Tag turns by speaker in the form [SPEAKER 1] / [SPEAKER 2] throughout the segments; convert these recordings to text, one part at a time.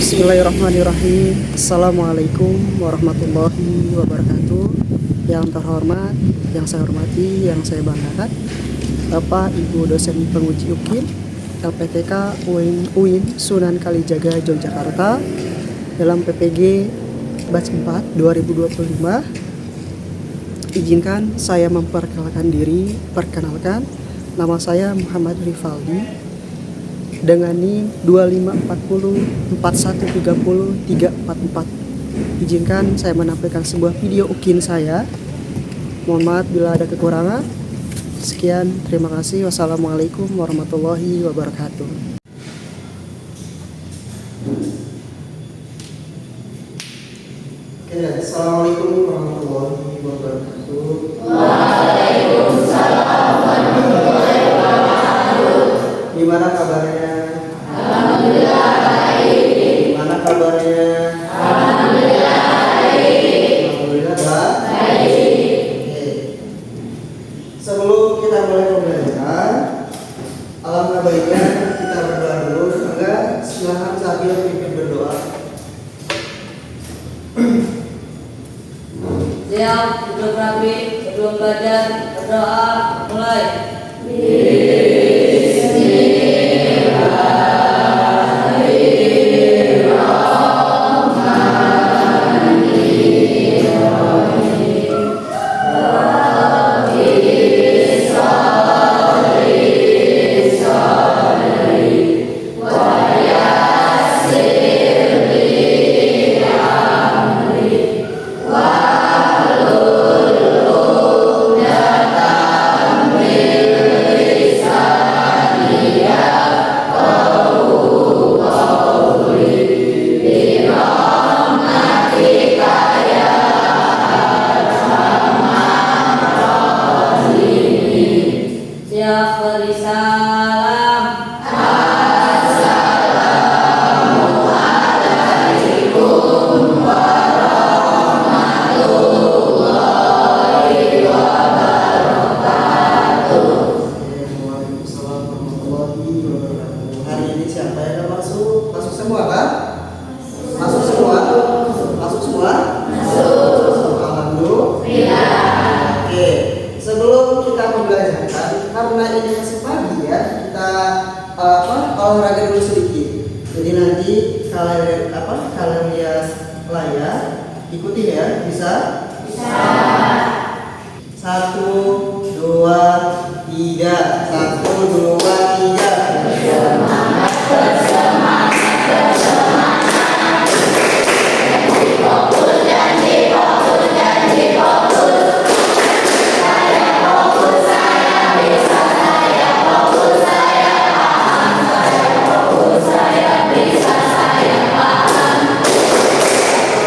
[SPEAKER 1] Bismillahirrahmanirrahim. Assalamualaikum warahmatullahi wabarakatuh. Yang terhormat, yang saya hormati, yang saya banggakan, Bapak Ibu dosen penguji UKIN LPTK UIN Sunan Kalijaga Yogyakarta dalam PPG batch 4 2025. Izinkan saya memperkenalkan diri. Perkenalkan, nama saya Muhammad Rifaldi dengan NIM 25404130 Izinkan saya menampilkan sebuah video UKIN saya. Mohon maaf bila ada kekurangan. Sekian, terima kasih. Wassalamualaikum warahmatullahi wabarakatuh. Assalamualaikum warahmatullahi wabarakatuh.
[SPEAKER 2] Waalaikumsalam warahmatullahi wabarakatuh.
[SPEAKER 1] Gimana kabarnya?
[SPEAKER 2] Alhamdulillah baik.
[SPEAKER 1] Gimana kabarnya?
[SPEAKER 2] Alhamdulillah baik.
[SPEAKER 1] Alhamdulillah
[SPEAKER 2] Baik.
[SPEAKER 1] Oke. Sebelum kita mulai pembelajaran, alangkah baiknya kita berdoa dulu. Enggak, silahkan sambil pimpin berdoa.
[SPEAKER 2] Siap, duduk rapi, sebelum belajar, berdoa, mulai. Siap, beri salam.
[SPEAKER 1] Waalaikumsalam warahmatullahi wabarakatuh. Hari ini siapa yang masuk? Masuk semua kan? Masuk semua? Masuk semua? Masuk. Alhamdulillah. Oke. Sebelum kita membelajarkan, karena ini masih pagi ya, kita olahraga dulu sedikit. Jadi nanti kalian lihat layar, ikuti ya, bisa? Bisa. 1, 2, 3. 1, 2, 3.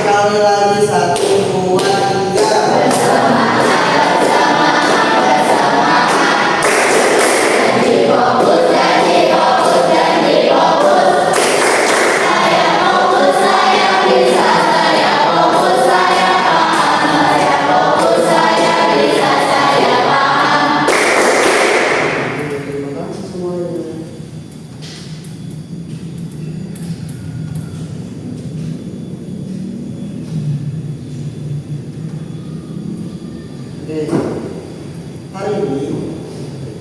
[SPEAKER 1] Sekali lagi 1, 2, 3. Terima kasih semuanya. Oke, hari ini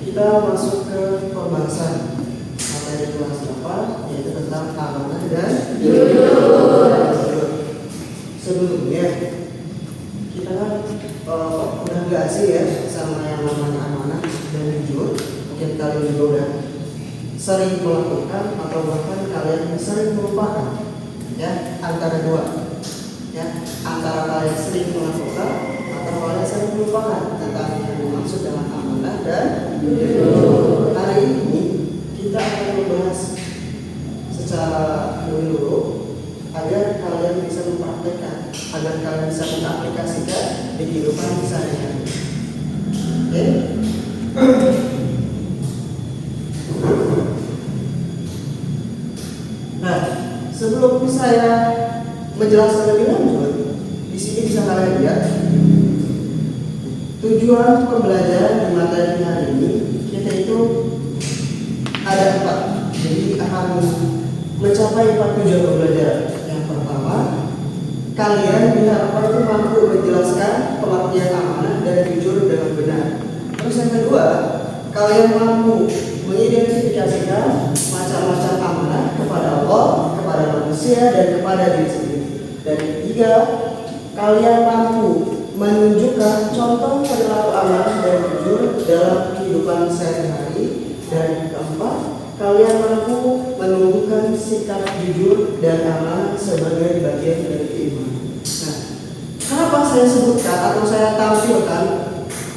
[SPEAKER 1] kita masuk ke pembahasan materi kelas 8, yaitu tentang amanah dan jujur. Sebelumnya kita kan udah nggak asing ya sama yang namanya amanah dan jujur. Mungkin kalian juga udah sering melakukan atau bahkan kalian sering melupakan ya, antara dua ya, antara kalian sering melakukan atau kalian sering melupakan tentang yang dimaksud dengan amanah dan jujur. Hari ini kita akan membahas secara menyeluruh agar kalian bisa mempraktekkan, agar kalian bisa mengaplikasikan di kehidupan sehari-hari. Oke? Nah, sebelum saya menjelaskan lebih lanjut, di sini bisa kalian lihat tujuan pembelajaran di materi hari ini. Kita itu ada 4, jadi akan mencapai 4 tujuan pembelajaran. kalian diharapkan itu mampu menjelaskan pengertian amanah dan jujur dengan benar. Terus yang kedua, kalian mampu mengidentifikasikan macam-macam amanah kepada Allah, kepada manusia, dan kepada diri sendiri. Dan yang ketiga, kalian mampu menunjukkan contoh perilaku amanah dan jujur dalam kehidupan sehari-hari. Dan yang keempat, kalian mampu menumbuhkan sikap jujur dan amanah sebagai bagian dari keimanan. Nah, kenapa saya sebutkan atau saya tampilkan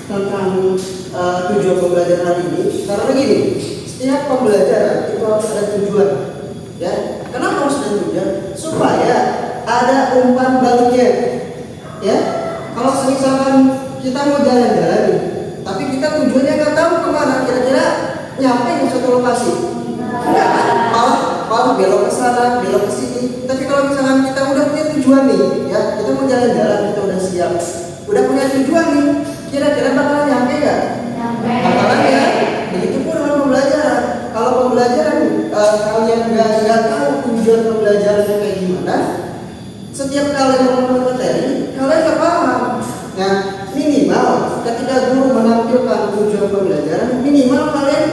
[SPEAKER 1] tentang tujuan pembelajaran hari ini? Karena begini, setiap pembelajaran itu harus ada tujuan. Ya, kenapa harus ada tujuan? Supaya ada umpan baliknya. Ya, kalau misalkan kita mau jalan-jalan, tapi kita tujuannya nggak tahu kemana, kira-kira nyampe di suatu lokasi. Enggak, malah belok ke sana, belok ke sini. Tapi kalau misalkan kita udah punya tujuan nih, ya kita mau jalan-jalan, kita udah siap, udah punya tujuan nih, kira-kira bakalan nyampe nggak? Bakalan ya. Begitu pun dengan pembelajaran. Kalau pembelajaran kalian nggak tahu tujuan pembelajarannya kayak gimana, setiap kali mengumpulkan materi, kalian nggak paham. Nah, minimal ketika guru menampilkan tujuan pembelajaran, minimal kalian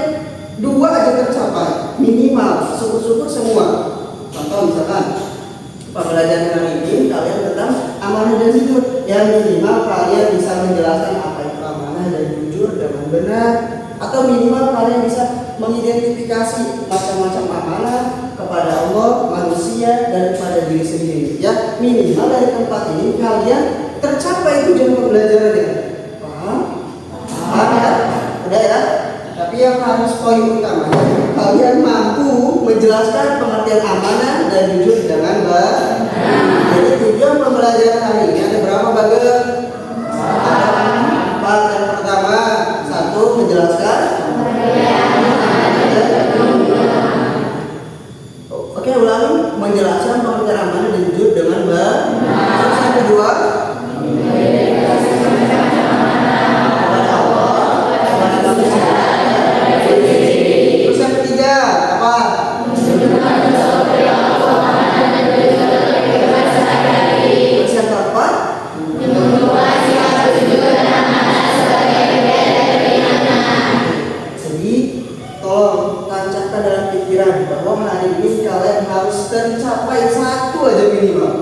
[SPEAKER 1] 2 aja tercapai, minimal, syukur-syukur semua. Contoh misalkan pembelajaran hari ini kalian tentang amanah dan jujur, yang minimal kalian bisa menjelaskan apa itu amanah dan jujur dengan benar, atau minimal kalian bisa mengidentifikasi macam-macam amanah kepada Allah, manusia, dan kepada diri sendiri. Ya, minimal dari tempat ini kalian tercapai tujuan pembelajarannya. Paham? Paham ya? Udah ya? Tapi yang harus poin utamanya, kalian mampu menjelaskan pengertian amanah dan jujur dengan benar. Jadi tujuan pembelajaran hari ini ada berapa bagian? Ada 4. Yang pertama, 1, menjelaskan. Oke, ulangi, menjelaskan pengertian amanah dan jujur dengan benar. Terus yang kedua, terus yang ketiga apa? Terus yang keempat, jadi tolong tancapkan dalam pikiran bahwa hari ini kalian harus tercapai 1 aja minimal.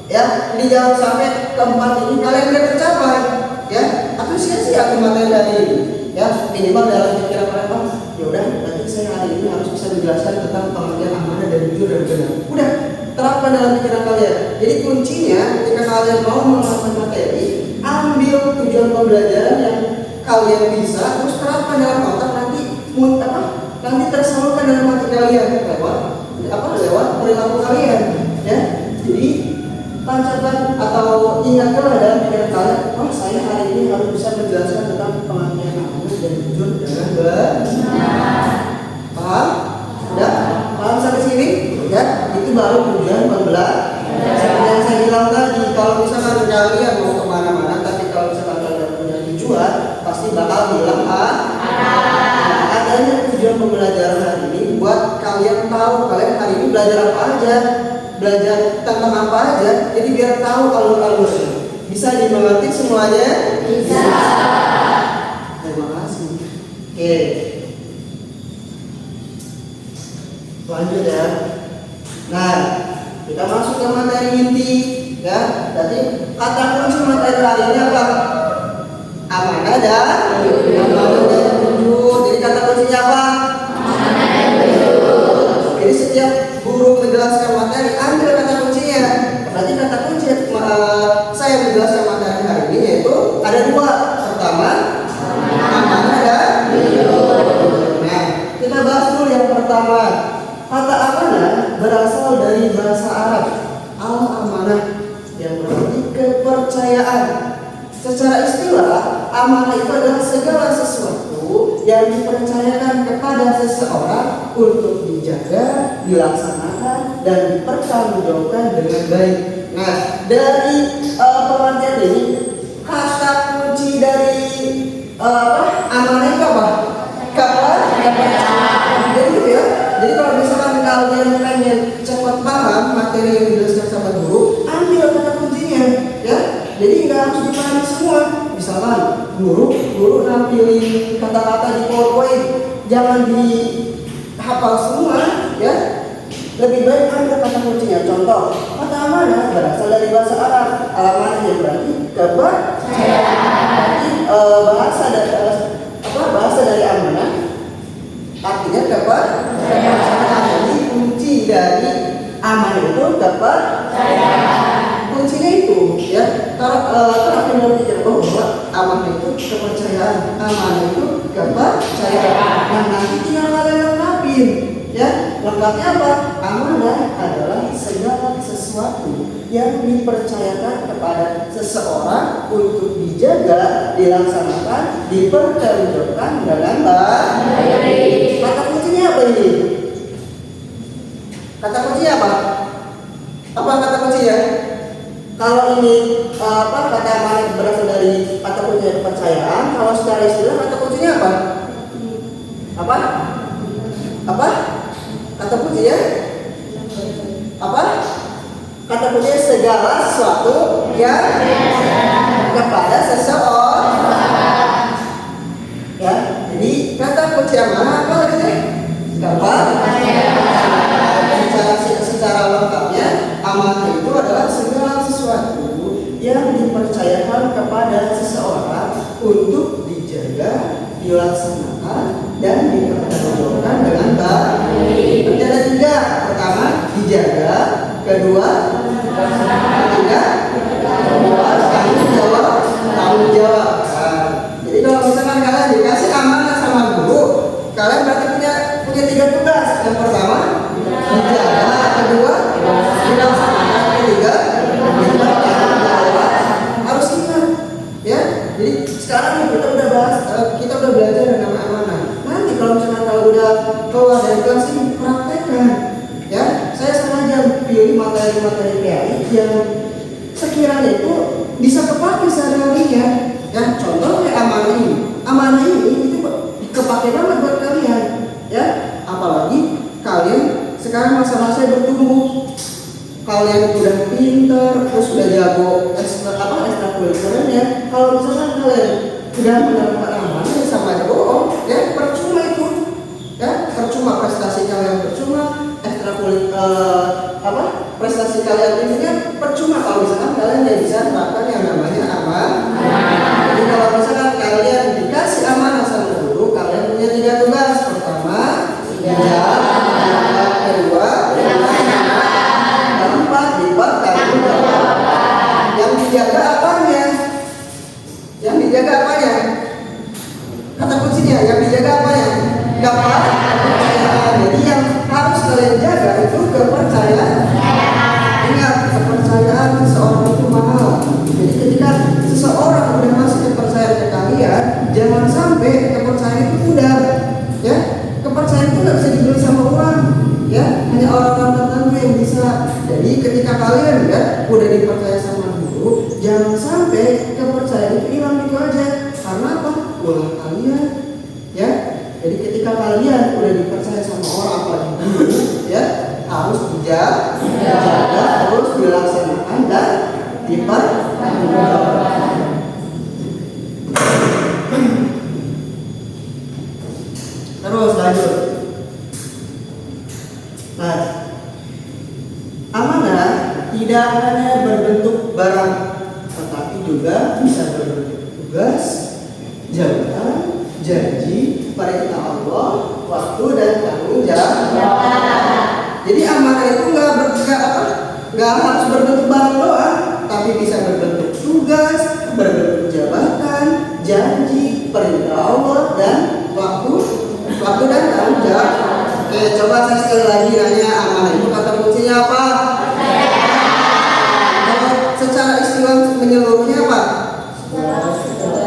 [SPEAKER 1] Ya, ini jangan sampai keempat ini kalian udah tercapai. Ya, atau sia-sia materi dari ini. Ya, minimal dalam pikiran kalian, ya udah, berarti saya hari ini harus bisa menjelaskan tentang pengertian amanah dan jujur dan benar. Udah, terapkan dalam pikiran kalian. Jadi kuncinya ketika kalian mau melakukan materi, ambil tujuan pembelajaran yang kalian bisa, terus terapkan dalam otak, nanti tersalurkan dalam hati kalian lewat perilaku kalian. Ya, jadi tancapkan atau ingatkanlah dalam pikiran kalian, saya hari ini harus bisa menjelaskan tentang pengertian amanah dan jujur dengan benar. Paham? Sudah? Paham sampai sini? Ya, itu baru tujuan pembelajaran. Seperti yang saya bilang tadi, kalau misalkan kalian mau kemana-mana, tapi kalau misalkan kalian punya tujuan, pasti bakal bilang adanya tujuan pembelajaran hari ini buat kalian tahu kalian hari ini belajar apa aja, belajar tentang apa aja, jadi biar tahu alur-alurnya. Bisa dimengerti semuanya? Bisa. Terima kasih. Oke. Lanjut ya. Nah, kita masuk ke materi inti ya. Jadi kata kunci materi hari ini apa? Amanah dan jujur. Jadi kata kuncinya apa? Amanah dan jujur. Jadi setiap guru menjelaskan materi, ambil kata kuncinya. Berarti kata kunci saya menjelaskan materi hari ini yaitu ada 2. Pertama, amanah dan jujur. Nah, kita bahas dulu yang pertama. Kata amanah berasal dari bahasa Arab al-amanah yang berarti kepercayaan. Secara istilah, amanah itu adalah segala sesuatu yang dipercayakan kepada seseorang untuk dijaga, dilaksanakan, dan dipertanggungjawabkan dengan baik. Nah, dari pengertian ini, kata kunci dari amanah itu apa? Kepercayaan. Jadi gitu ya. Jadi kalau misalkan kalian pengen cepat paham materi yang dijelaskan sama guru, ambil kata kunci guru nampilin kata-kata di PowerPoint, jangan dihafal semua, ya. Lebih baik ambil kata kuncinya. Contoh, kata amanah berasal dari bahasa Arab. Amanah yang berarti kepercayaan. Bahasa dari amanah artinya kepercayaan. Jadi kunci dari amanah itu kepercayaan. Kuncinya itu, ya. Kalau kita pikir bahwa amanah itu kepercayaan, amanah itu kepercayaan. Nah, nanti tinggal kalian lengkapin. Ya, lengkapnya apa? Amanah adalah segala sesuatu yang dipercayakan kepada seseorang untuk dijaga, dilaksanakan, dipertanggungjawabkan dengan baik. Kata kuncinya apa ini? Kata kuncinya apa? Apa kata kuncinya? Kalau ini kata amanah berasal dari kata kuncinya kepercayaan. Kalau secara istilah kata kuncinya apa? Apa? Kata kuncinya apa? Kata kuncinya segala sesuatu yang kepada seseorang. Ya, jadi kata kunci amanah apa lagi? Secara lengkapnya, amanah itu adalah segala sesuatu yang dipercayakan kepada seseorang untuk dijaga, dilaksanakan, dan dipertanggungjawabkan dengan baik. Ada 3. Pertama, dijaga. Kedua, ketiga, tanggung jawab. Jadi kalau misalkan kalian dikasih amanah sama guru, kalian berarti punya 3 tugas. Yang pertama, dijaga. Kedua, dilaksanakan. Ketiga, tanggung jawab. Harus ingat, ya. Jadi sekarang kita udah belajar yang namanya amanah. Nanti kalau misalkan kalau udah keluar dari kelas ini, praktekkan. Ya, saya sengaja pilih materi-materi PAI yang sekiranya itu bisa kepake sehari-harinya. Ya, contoh kayak amanah ini. Amanah ini itu kepake banget buat kalian. Ya, apalagi kalian sekarang masa-masa bertumbuh. Kalian udah pinter, terus udah jago ekstrakurikulernya. Kalau misalkan kalian udah mendapatkan amanah, ya sama aja bohong. Ya, percuma itu. Ya, percuma prestasi kalian, percuma prestasi kalian intinya percuma kalau misalkan kalian tidak bisa melakukan yang namanya amanah. Jadi kalau misalkan kalian dikasih amanah sama guru, kalian punya 3 tugas. Pertama, dijaga. Kedua, keempat, dipertanggungjawabkan. Yang dijaga apanya? Kata kuncinya, yang dijaga apanya? Kepercayaan. Jadi yang harus kalian jaga itu kepercayaan. Ingat, kepercayaan seseorang itu mahal. Jadi ketika seseorang udah masih kepercayaan ke kalian, jangan sampai kepercayaan itu pudar. Ya, kepercayaan itu nggak bisa dibeli sama orang. Ya, hanya orang-orang tertentu yang bisa. Jadi ketika kalian udah dipercaya sama guru, jangan sampai kepercayaan itu hilang gitu aja. Karena apa? Ulah kalian. Ya, jadi ketika kalian udah dipercaya sama orang apalagi guru, ya harus dijaga, terus dilaksanakan dan dipertanggungjawabkan. Terus lanjut. Nah, amanah tidak hanya berbentuk barang, tetapi juga bisa berbentuk tugas, jabatan, janji, perintah Allah, waktu, dan tanggung jawab. Jadi amanah itu nggak harus berbentuk barang doang, tapi bisa berbentuk tugas, berbentuk jabatan, janji, perintah Allah, dan waktu dan tanggung jawab. Oke, coba saya sekali lagi nanya, amanah itu kata kuncinya apa? Kalau secara istilah menyeluruhnya apa?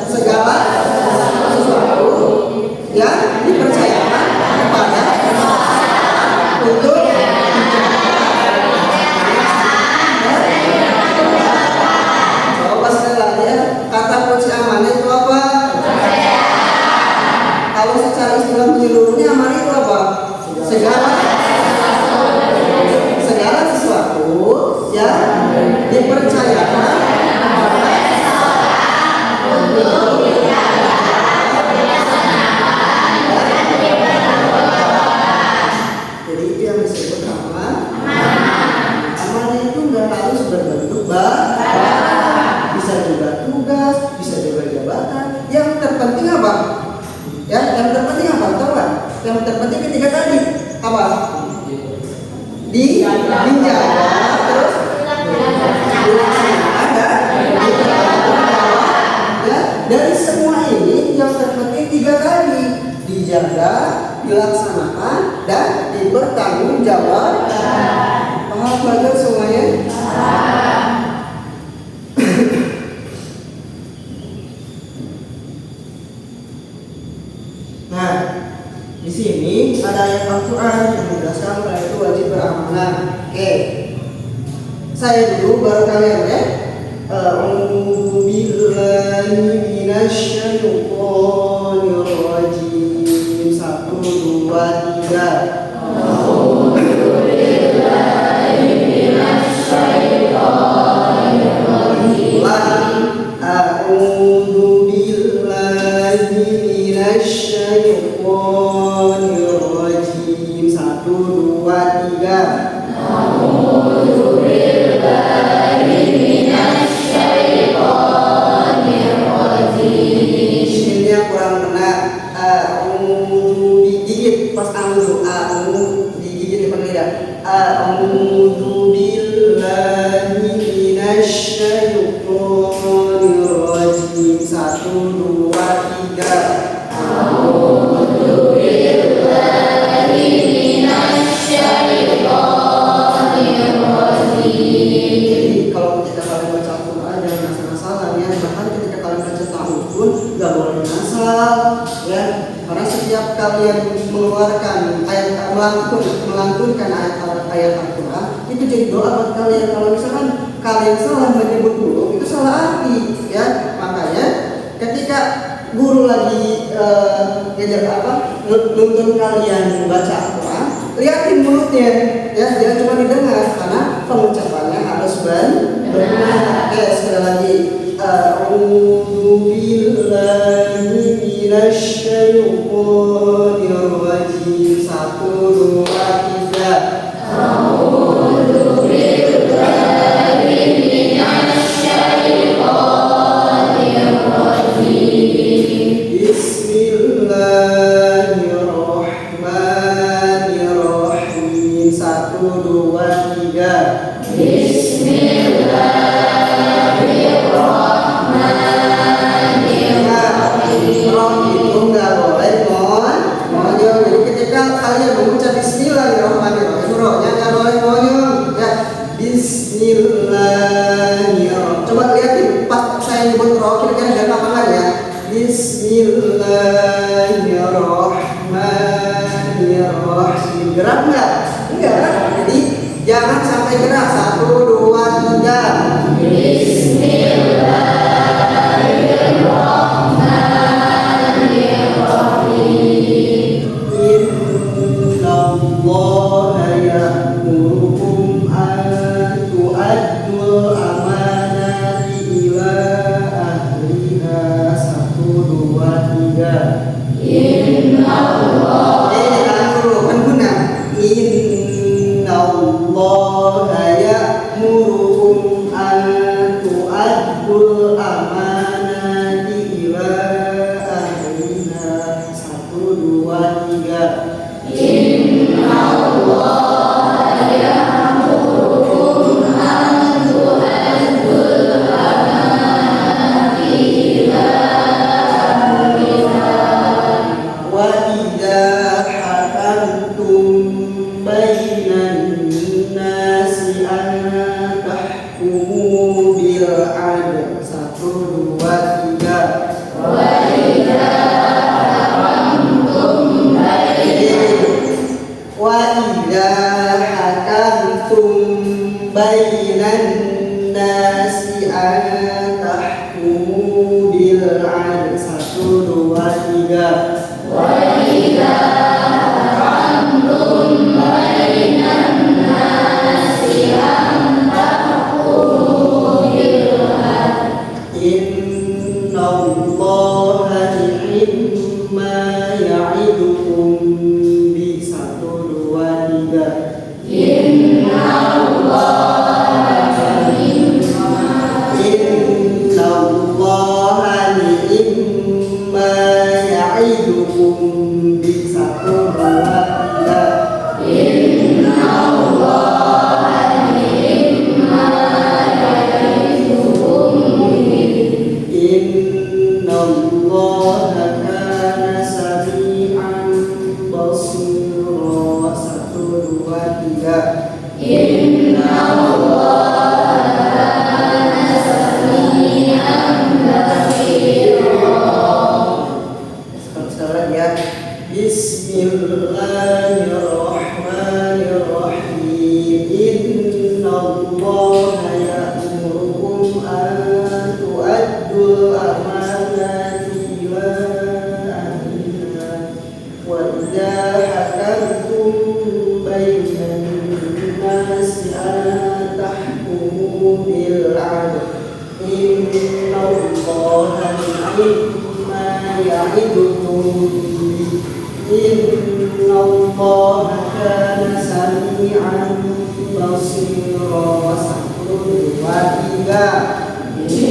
[SPEAKER 1] Segala sesuatu yang dipercayakan kepada untuk coba sekali lagi ya, kata kunci amanah itu apa? Kalau secara istilah menyeluruhnya amanah itu apa? Segala sesuatu yang dipercayakan kepada seseorang untuk bisa juga tugas, bisa juga jabatan. Yang terpenting apa? Ya, yang terpenting apa? Tahu nggak? Yang terpenting ketiga tadi apa? Dijaga, terus ada ya. Dari semua ini yang terpenting tiga tadi: dijaga, dilaksanakan, dan dipertanggungjawabkan. Paham belajar semuanya? Nah, di sini ada ayat Al-Quran yang menjelaskan bahwa itu wajib beramal. Oke, saya dulu baru kalian ya. A'udzu billahi minasyaitonir rajim. 1, 2, 3. A'udzu billahi minasyaitonir rajim. 1, 2, 3. Ini yang kurang kena. Digigit pas digigit di lidah. A'udzu billahi minasyaitonir rajim. 1, 2, 3. Jadi kalau ketika kalian baca Al-Quran jangan asal-asalan ya. Bahkan ketika kalian baca tahun pun gak boleh asal ya. Karena setiap kalian mengeluarkan melantunkan ayat Al-Quran itu jadi doa buat kalian. Kalau misalkan kalian salah menyebut huruf itu salah arti ya. Makanya ketika guru lagi nuntun kalian membaca Al-Quran, lihatin mulutnya ya, jangan cuma didengar karena pengucapannya harus benar. Oke, sekali lagi. A'udzu billahi minasyaitonir rajim. 1, 2, 3. Bismillahirrahmanirrahim. 1, 2, 3. Roh itu nggak boleh monyong. Jadi ketika kalian mengucap Bismillahirrahmanirrahim, rohnya nggak boleh monyong ya. Bismillahirrahmanirrahim. Coba lihatin pas saya nyebut roh kira-kira ada apa nggak ya? Bismillahirrahmanirrahim. Gerak nggak? Enggak. Jadi jangan sampai gerak. 1, 2, 3. Innallaha ya'murukum an tu'addul amanati ila ahliha. 1, 2, 3. Innallaha ya'murukum an tu'addul amanati ila ahliha. 1, 2, 3. Wa idza hakamtum bainan nasi an tahkumu bil adl. 1, 2, 3. Wa idza hakamtum bainan nasi an tahkumu bil adl. 1, 2, 3. Innallaha ni'ma ya'idukum bi. 1, 2, 3. الأمانات إلى أهلها وإذا حكمتم بين الناس أن تحكموا بالعدل إن الله نعم يعظكم به إن الله كان سميعا بصيرا وإذا بسم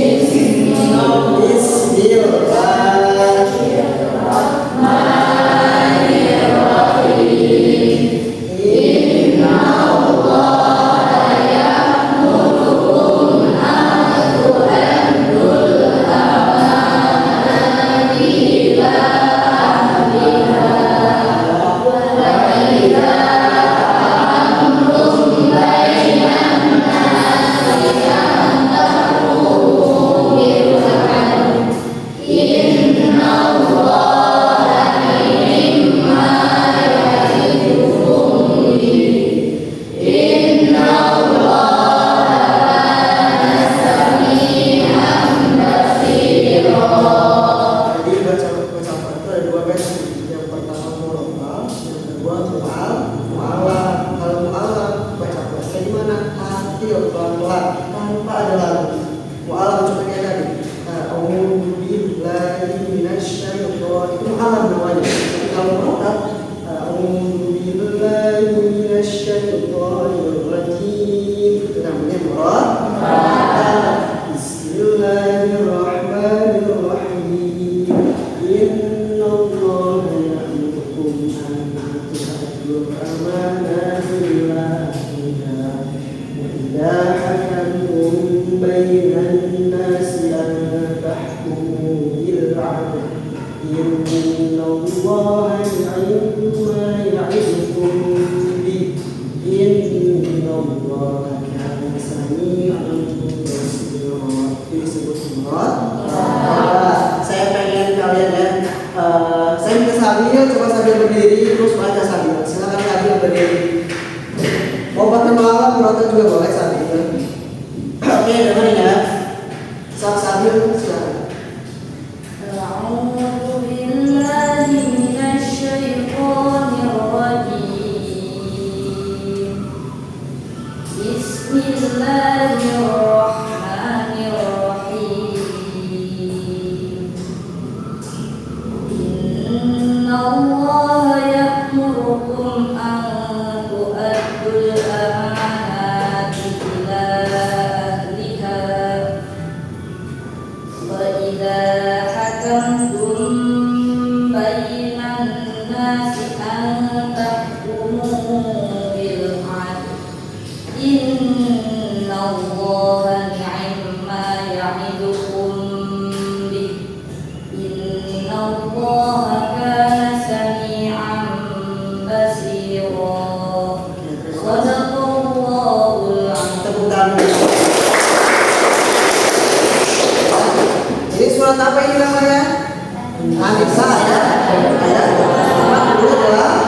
[SPEAKER 1] tanpa ada lagu. Mu'alam seperti tadi. A'udzubillahi minasyaitonir itu mu'alam namanya. Tapi kalau mu'alam a'udzubillahi minasyaitonir rajim itu namanya mu'alam. Bismillahirrahmanirrahim. Innallaha ya'murukum an tu'addul amanati ila ahliha wa idza hakamtum bainan nasi an tahkumu bil 'adl. Innallaha ni'ma ya'idukum bih. Innallaha kana sami'an basira. Disebut semua. Saya pengen kalian ya. Saya minta sambil coba sambil berdiri terus baca sambil. Silakan sambil berdiri. Mau pakai malam berotot juga boleh sambil. Oke, dengerin ya. Sambil silakan.
[SPEAKER 2] أعوذ بالله من الشيطان الرجيم بسم الله الرحمن الرحيم إن الله يأمركم أن تؤدوا الأمانات إلى أهلها وإذا حكمتم بين الناس أن تحكموا بالعدل إن الله نعم يعظكم به إن الله كان سميعا بصيرا صدق الله العظيم.
[SPEAKER 1] Tepuk tangan. Ini surat apa ini namanya? An-Nisa ya. Dulu adalah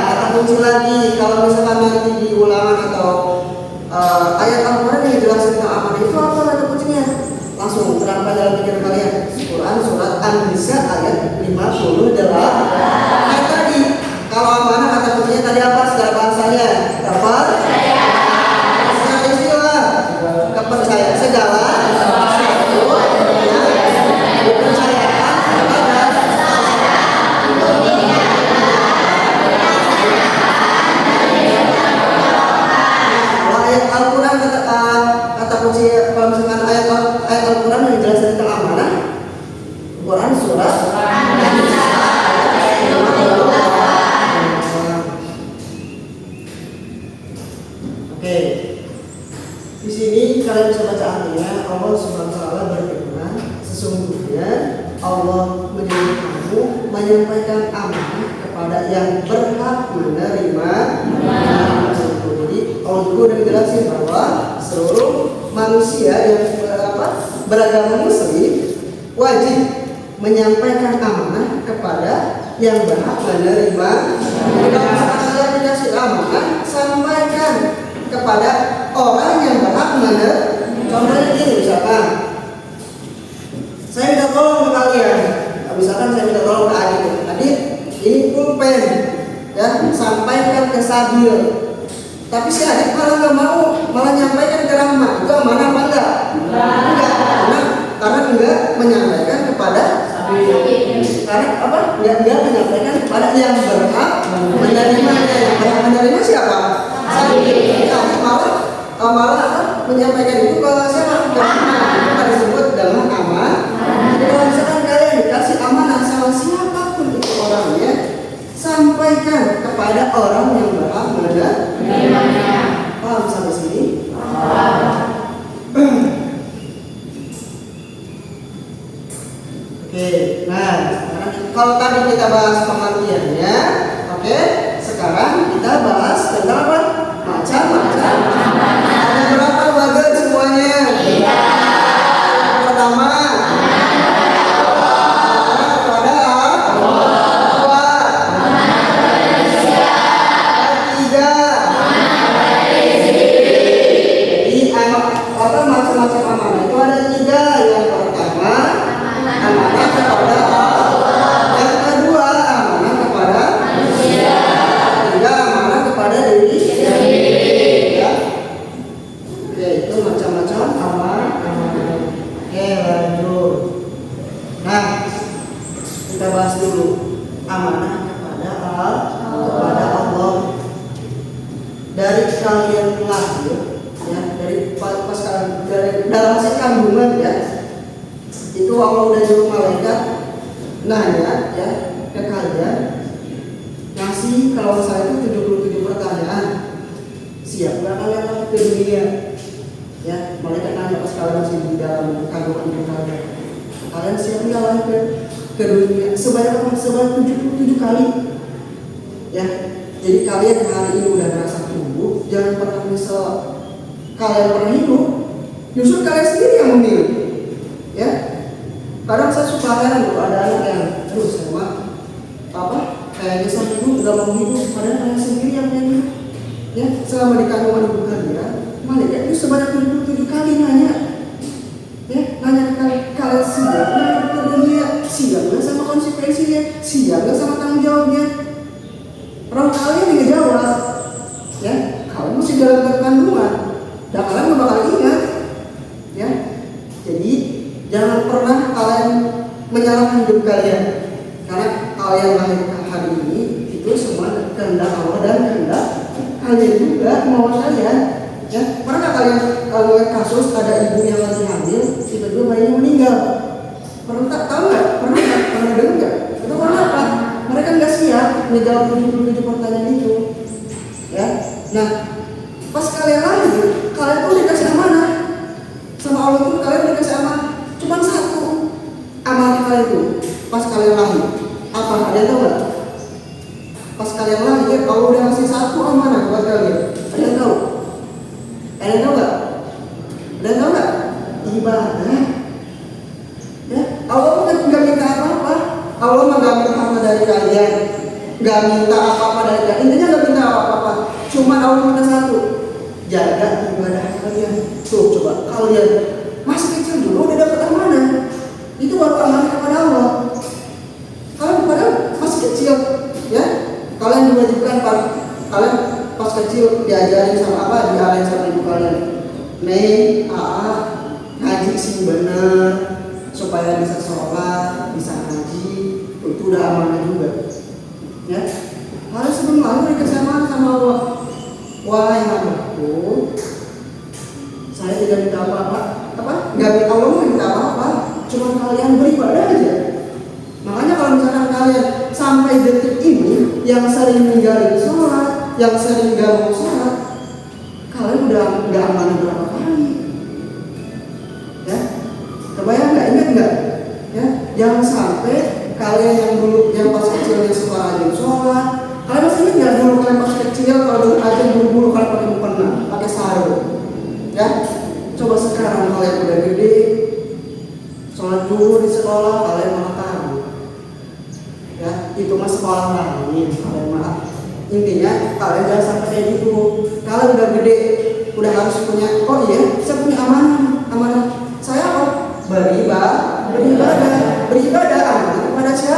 [SPEAKER 1] kata kunci lagi kalau misalkan nanti di ulangan atau ayat Al-Quran yang jelaskan tentang amanah itu apa kata kuncinya? Langsung terangkan dalam pikiran kalian. Quran surat An-Nisa ayat 58. Ayat tadi kalau amanah kata kuncinya tadi apa secara bahasanya? Dapat? Secara istilah kepercayaan segala Al-Quran kata kunci kalau misalkan ayat Al-Quran yang jelaskan tentang amanah Quran surat Oke. Di sini kalian bisa baca artinya. Allah Subhanahu wa taala berfirman, sesungguhnya Allah menyuruh kamu menyampaikan amanah kepada yang berhak menerima. Jadi Allah juga udah jelasin bahwa seluruh manusia yang beragama Muslim wajib menyampaikan amanah kepada yang berhak menerima. Kalau kalian dikasih amanah, sampaikan kepada orang yang berhak menerima. Contohnya ini misalkan misalkan saya minta tolong ke adik, adik ini pulpen ya, sampaikan ke Sabil. Tapi si adik malah nggak mau, malah nyampaikan ke Rahma. Itu amanah apa enggak? Enggak. Karena enggak menyampaikan kepada karena apa? Enggak menyampaikan kepada yang berhak menerimanya. Yang berhak menerima siapa? Sabil. Malah apa? Menyampaikan itu ke siapa? Ke Rahma. Itu kan disebut dalam amanah. Kalau misalkan kalian dikasih amanah sama siapapun itu orangnya, sampaikan kepada orang yang berhak menerimanya. Paham sampai sini? Oke, nah sekarang kalau tadi kita bahas pengertiannya, oke, sekarang kita bahas tentang apa? Macam-macam. Ada berapa bagian semuanya? Pertama, macam-macam amanah itu ada 3. Yang pertama, amanah kepada Allah. Yang kedua, amanah kepada manusia. Ketiga, amanah kepada diri sendiri. Ya. Oke, itu macam-macam amanah. Oke, lanjut. Nah, kita bahas dulu amanah kepada Allah. Dari kalian lahir, ya, dari dalam hasil kandungan ya, itu Allah udah nyuruh malaikat nanya ya ke kalian, ngasih kalau saya itu 77 pertanyaan. Siap nggak kalian lahir ke dunia? Ya, malaikat nanya pas kalian masih di dalam kandungan ibu kalian. Kalian siap nggak lahir ke dunia? Sebanyak 77 kali. Ya, jadi kalian hari ini udah merasa tumbuh, jangan pernah misal kalian pernah hidup, justru kalian sendiri yang memilih. Ya, kadang saya suka heran tuh ada anak yang terus sama kayaknya saya hidup udah mau hidup, padahal kalian sendiri yang hidup. Ya, selama di kandungan ibu kalian, malaikat itu sebanyak 77 kali nanya. Ya, nanya ke kalian siap nggak ke dunia, siap nggak sama konsekuensinya, siap nggak sama tanggung jawabnya. Orang kalian yang jawab, ya, kalian masih dalam kandungan. Dan kalian gak bakal ingat, ya. Jadi jangan pernah kalian menyalahkan hidup kalian, karena kalian lahir hari ini itu semua kehendak Allah dan kehendak kalian juga, mau kalian. Ya, pernah kalian kalau kasus ada ibu yang lagi hamil, tiba-tiba bayinya meninggal? Pernah tahu nggak? Pernah dengar nggak? Itu karena apa? Mereka nggak siap menjawab 77 pertanyaan itu. Ya, nah. Pas kalian lahir, kalian tuh dikasih amanah sama Allah tuh, kalian dikasih amanah. Cuma satu amanah kalian tuh pas kalian lahir. Apa? Ada yang tahu nggak? Pas kalian lahir, Allah udah ngasih satu amanah buat kalian. Ada yang tahu? Ada yang tahu nggak? Ada yang tahu nggak? Ibadah. Ya, Allah tuh nggak minta apa-apa. Allah nggak minta apa dari kalian, nggak minta apa-apa dari kalian. Intinya nggak minta apa-apa. Cuma Allah minta satu. Jaga ibadah kalian. Tuh coba kalian masih kecil dulu udah dapat amanah. Itu baru amanah kepada Allah. Kalian padahal masih kecil, ya. Kalian diwajibkan kalian pas kecil diajarin sama apa? Diarahin sama ibu kalian. Nih, ngaji sih bener supaya bisa sholat, bisa ngaji. Itu udah amanah juga. Ya. Harus sebelum lahir dikasih amanah sama Allah. Wahai hambaku, saya tidak minta apa-apa. Nggak minta Allah minta apa-apa. Cuma kalian beribadah aja. Makanya kalau misalkan kalian sampai detik ini yang sering ninggalin sholat, yang sering nggak mau sholat, kalian udah nggak aman berapa kali? Ya, kebayang nggak? Ingat nggak? Ya, jangan sampai kalian yang dulu yang pas kecil yang suka rajin sholat. Kalian masih ingat nggak dulu kalian pas kecil kalau dulu aja buru-buru kalian pakai mukena, pakai sarung, ya? Coba sekarang kalian udah gede, sholat dulu di sekolah kalian malah tahu, ya? Itu mah sekolah lain, kalian malah. Intinya kalian jangan sampai kayak gitu. Kalian udah gede, udah harus punya. Oh iya, saya punya amanah. Saya apa? Beribadah amanah kepada siapa?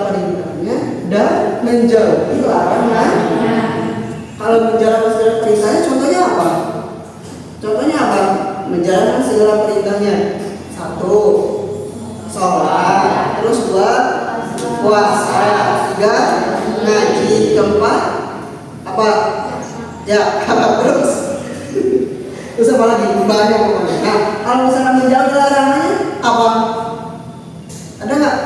[SPEAKER 1] perintahnya dan menjauhi larangan. Kalau menjalankan segala perintahnya, contohnya apa? Contohnya apa? Menjalankan segala perintahnya. 1. Sholat. Terus 2. Puasa. 3. Ngaji. 4. Apa? Ya, terus. Terus apa lagi? Banyak pokoknya. Nah, kalau misalnya menjauhi larangannya, apa? Ada nggak?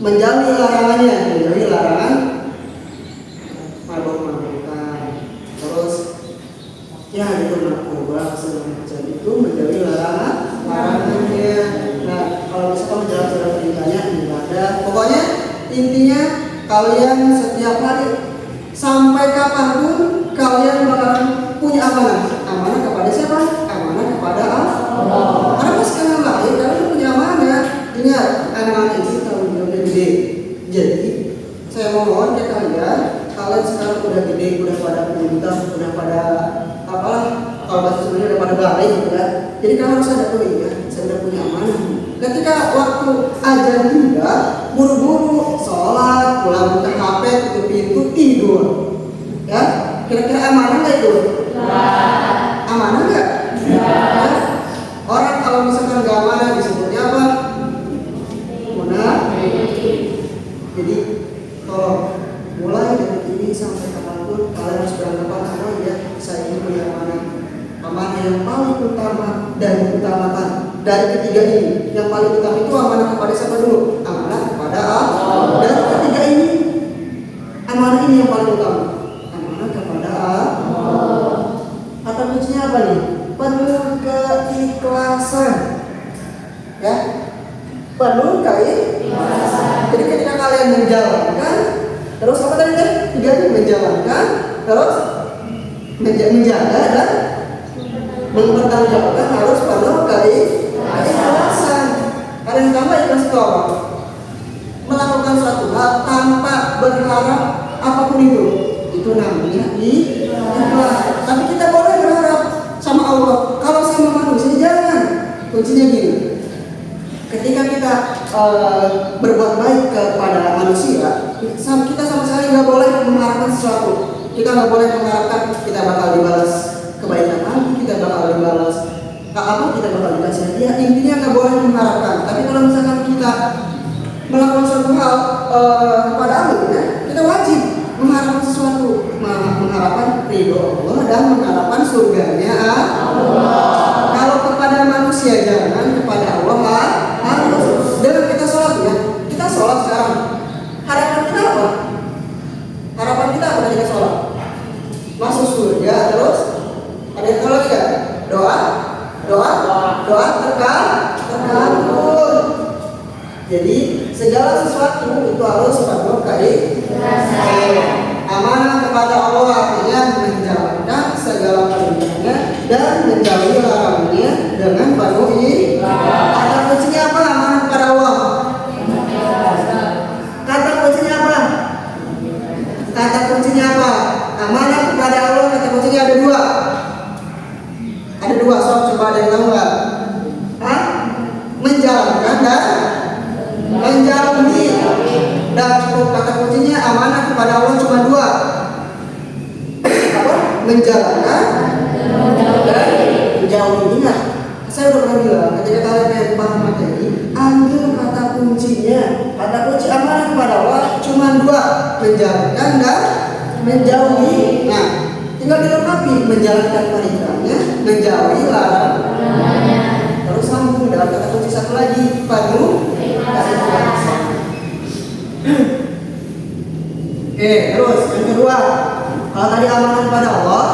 [SPEAKER 1] Menjauhi larangannya, menjauhi larangan mabuk-mabukan, terus ya itu narkoba segala macam itu menjauhi larangannya. Nah, kalau misalkan menjalankan segala perintahnya ibadah, pokoknya intinya kalian setiap hari sampai kapanpun kalian bakalan punya amanah. Amanah kepada siapa? Amanah kepada Allah. Karena pas kalian lahir kalian punya amanah. Ingat, amanah itu tanggung jawabnya gede. Jadi saya mohon ke kalian sekarang udah gede, udah pada pintar, udah pada apalah, kalau bahasa sebenarnya udah pada baik gitu kan. Jadi kalian harus ada ya, saya udah punya amanah. Ketika waktu azan tiba, buru-buru sholat, pulang buka HP, tutup pintu, tidur. Ya, kira-kira amanah nggak itu? Amanah nggak? Ya. Orang kalau misalkan nggak amanah disebutnya apa? Munafik. Jadi tolong mulai dari ini sampai kapanpun kalian harus beranggapan apa ya, saya ini punya amanah. Amanah yang paling utama dan utamakan dari ketiga ini. Yang paling utama itu amanah kepada siapa dulu? Amanah kepada Allah. Dan ketiga ini, amanah ini yang paling utama. Amanah kepada Allah. Kata kuncinya apa nih? Penuh keikhlasan. Ya, penuh keikhlasan. Jadi ketika kalian menjalankan, terus apa tadi? Tiga ini menjalankan, terus menjaga dan mempertanggungjawabkan harus penuh keikhlasan. Kalian tambah ikhlas itu apa? Melakukan suatu hal tanpa berharap apapun itu namanya ikhlas. Tapi kita boleh berharap sama Allah. Kalau sama manusia jangan. Kuncinya gini. Ketika kita berbuat baik kepada manusia, kita sama sekali nggak boleh mengharapkan sesuatu. Kita nggak boleh mengharapkan kita bakal dibalas kebaikan lagi, kita bakal dibalas kita bakal dikasih hadiah. Intinya nggak boleh mengharapkan. Tapi kalau misalkan kita melakukan suatu hal kepada Allah, ya, kita wajib mengharapkan sesuatu, mengharapkan ridho Allah dan mengharapkan surganya Allah. Kalau kepada manusia jangan, kepada Allah harus. Dengan kita sholat ya, kita sholat sekarang. Harapan kita apa? Harapan kita apa ketika sholat? Masuk surga, terus ada yang tahu lagi kan? Doa terkabul. Jadi segala sesuatu itu harus penuh keikhlasan. Amanah kepada Allah artinya menjalankan segala perintahnya dan menjauhi larangannya dengan penuh ikhlas. Kata kuncinya apa? Amanah kepada Allah. Kata kuncinya apa? Kata kuncinya apa? Amanah kepada Allah. Kata kuncinya ada dua. Ada dua. Coba ada yang tahu nggak? Menjalankan dan menjauhi. Dan cukup kata kuncinya amanah kepada Allah cuma dua. Apa? Menjalankan dan menjauhi. Ingat, saya udah pernah bilang ketika kalian pengen paham materi, ambil kata kuncinya. Kata kunci amanah kepada Allah cuma dua, menjalankan dan menjauhi. Nah, tinggal dilengkapi menjalankan perintahnya, menjauhi larangannya. Terus sambung dalam kata kunci satu lagi, penuh keikhlasan. Oke, terus yang kedua, kalau tadi amanah kepada Allah,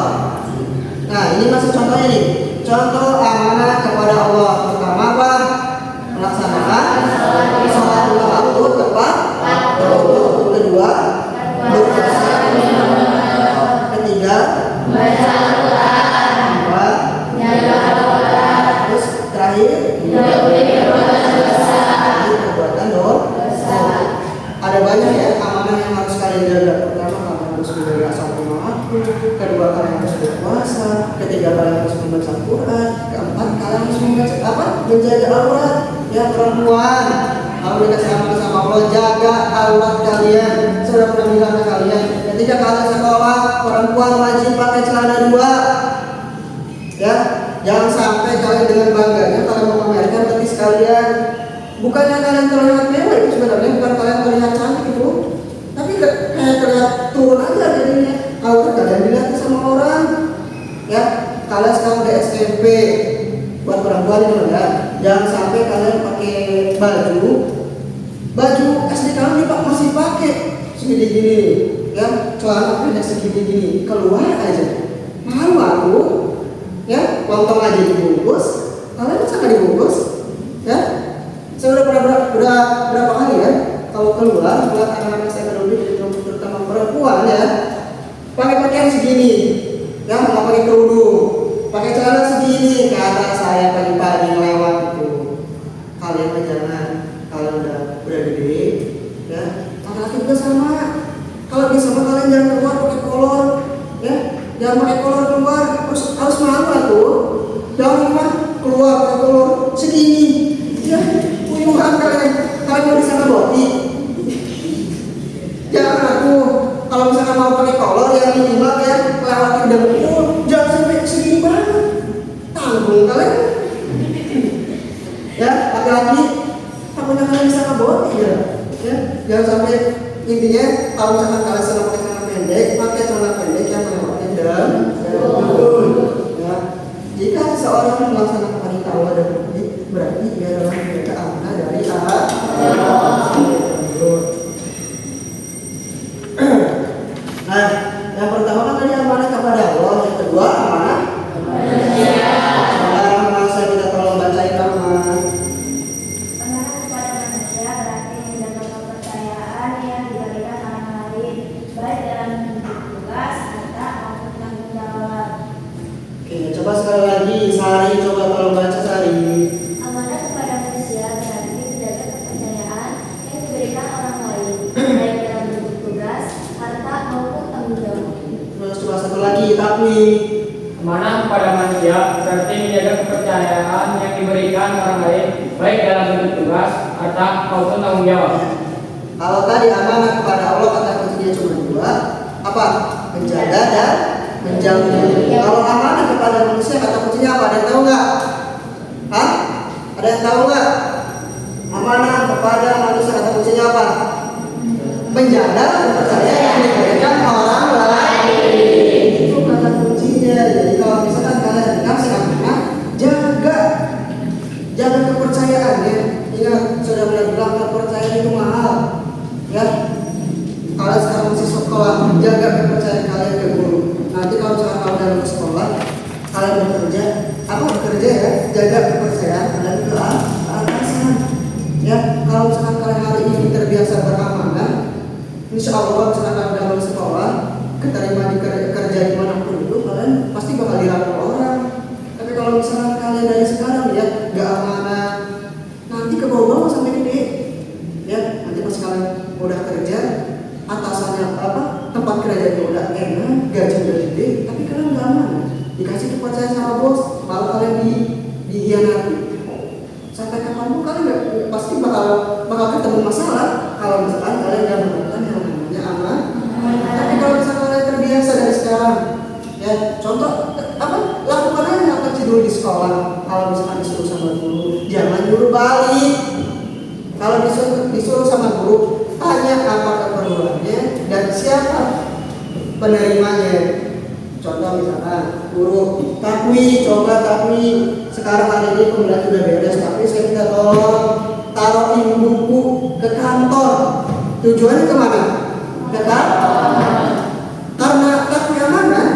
[SPEAKER 1] nah ini masuk contohnya nih. Contoh amanah kepada Allah pertama apa? Melaksanakan sholat lima waktu tepat. Kedua, berpuasa. Ketiga, baca Al-Quran. Terus terakhir, perbuatan dosa. Ada banyak ya amanah yang harus kalian jaga. Pertama, kalian harus menjaga sholat lima waktu. Kedua, kalian harus berpuasa. Ketiga, kalian harus membaca Al-Quran. Keempat, kalian harus menjaga Al-Quran. Ya perempuan, Kalau dikasih amanah sama Allah, jaga aurat kalian. Saya sudah pernah bilang ke kalian, ketika kalian sekolah, perempuan wajib pakai celana 2. Ya, jangan sampai kalian dengan bangganya kalian memamerkan betis kalian. Bukannya kalian terlihat mewah itu sebenarnya, bukan kalian terlihat cantik itu, tapi kayak terlihat turun aja jadinya. Aurat kalian dilihat sama orang. Ya, kalian sekarang udah SMP, buat perempuan itu ya, jangan sampai kalian pakai baju SD kalian masih pakai segini gini, ya, celana pendek segini gini, keluar aja, malu aku, ya, lontong aja dibungkus, kalian bisa nggak dibungkus, ya, saya udah pernah berapa kali ya, kalau keluar buat anak-anak saya terutama perempuan ya, pakai pakaian segini, ya, nggak pakai kerudung. Pakai celana segini, kata saya pagi-pagi lewat itu. Kalian jangan, kalau udah gede, ya, laki-laki juga sama. Kalau bisa sama kalian jangan keluar pakai kolor, ya, jangan pakai kolor keluar, harus malu tuh. Jangan keluar pakai kolor segini, ya, uyuhan kalian mau disana boti. Jangan aku, kalau misalkan mau pakai kolor yang minimal ya, lewatin dengkul, jangan sampai segini banget. Tanggung kalian. Ya, laki-laki takutnya kalian bisa ngeboti ya. Ya, jangan sampai intinya kalau misalkan kalian senang pakai celana pendek, pakai celana pendek yang melewati dengkul. Ya, jika seseorang melaksanakan perintah Allah dan berarti dia adalah menjaga amanah dari Allah. Nah, yang pertama kan tadi amanah kepada Allah, yang kedua amanah kepada manusia. Kita tolong bacain amanah.
[SPEAKER 3] Amanah kepada manusia berarti menjaga kepercayaan yang diberikan orang lain, baik dalam bentuk tugas, harta, maupun tanggung jawab.
[SPEAKER 1] Oke, coba sekali lagi, Sari, coba tolong baca Sari.
[SPEAKER 3] Amanah kepada manusia berarti menjaga kepercayaan yang diberikan orang lain, baik dalam bentuk tugas, harta, maupun tanggung jawab.
[SPEAKER 1] Terus coba satu lagi, Takwi.
[SPEAKER 4] Amanah kepada manusia berarti menjaga kepercayaan yang diberikan orang lain, baik dalam bentuk tugas, harta, maupun tanggung jawab.
[SPEAKER 1] Kalau tadi amanah kepada Allah kata kuncinya cuma 2, apa? Menjaga dan menjauhi. Kalau amanah kepada manusia kata kuncinya apa? Ada yang tahu nggak? Hah? Ada yang tahu nggak? Amanah kepada manusia kata kuncinya apa? Menjaga kepercayaan yang diberikan orang lain. Itu kata kuncinya. Jadi kalau misalkan kalian dikasih amanah, jaga kepercayaannya. Ingat, sudah bilang kepercayaan itu mahal. Ya, kalian sekarang masih sekolah, jaga kepercayaan kalian ke guru. Nanti kalau misalkan kalian dalam sekolah, kalian bekerja ya, jaga kepercayaan kalian ke atasan. Ya, kalau misalkan kalian hari ini terbiasa beramanah, insya Allah misalkan kalian dalam sekolah, keterima di kerja dimanapun itu, kalian pasti bakal dirangkul orang. Tapi kalau misalkan kalian dari sekarang ya, gak amanah, nanti ke bawah sampai gede. Ya, nanti pas kalian udah kerja, atasannya tempat kerjanya udah enak, gaji udah gede, tapi kalian gak amanah. Dikasih kepercayaan sama bos, malah kalian dihianati. Sampai kapanpun kalian pasti bakal ketemu masalah kalau misalkan kalian gak melakukan yang namanya amanah. Tapi kalau misalkan kalian terbiasa dari sekarang, ya contoh lakukan aja yang kecil dulu di sekolah. Kalau misalkan disuruh sama guru, jangan nyuruh balik. Kalau disuruh sama guru, tanya apa keperluannya dan siapa penerimanya. Contoh misalkan guru takwi, sekarang hari ini pembelajaran sudah beres, tapi saya minta tolong taruhin buku ke kantor. Tujuannya kemana? Ke kantor. Karena takwi amanah,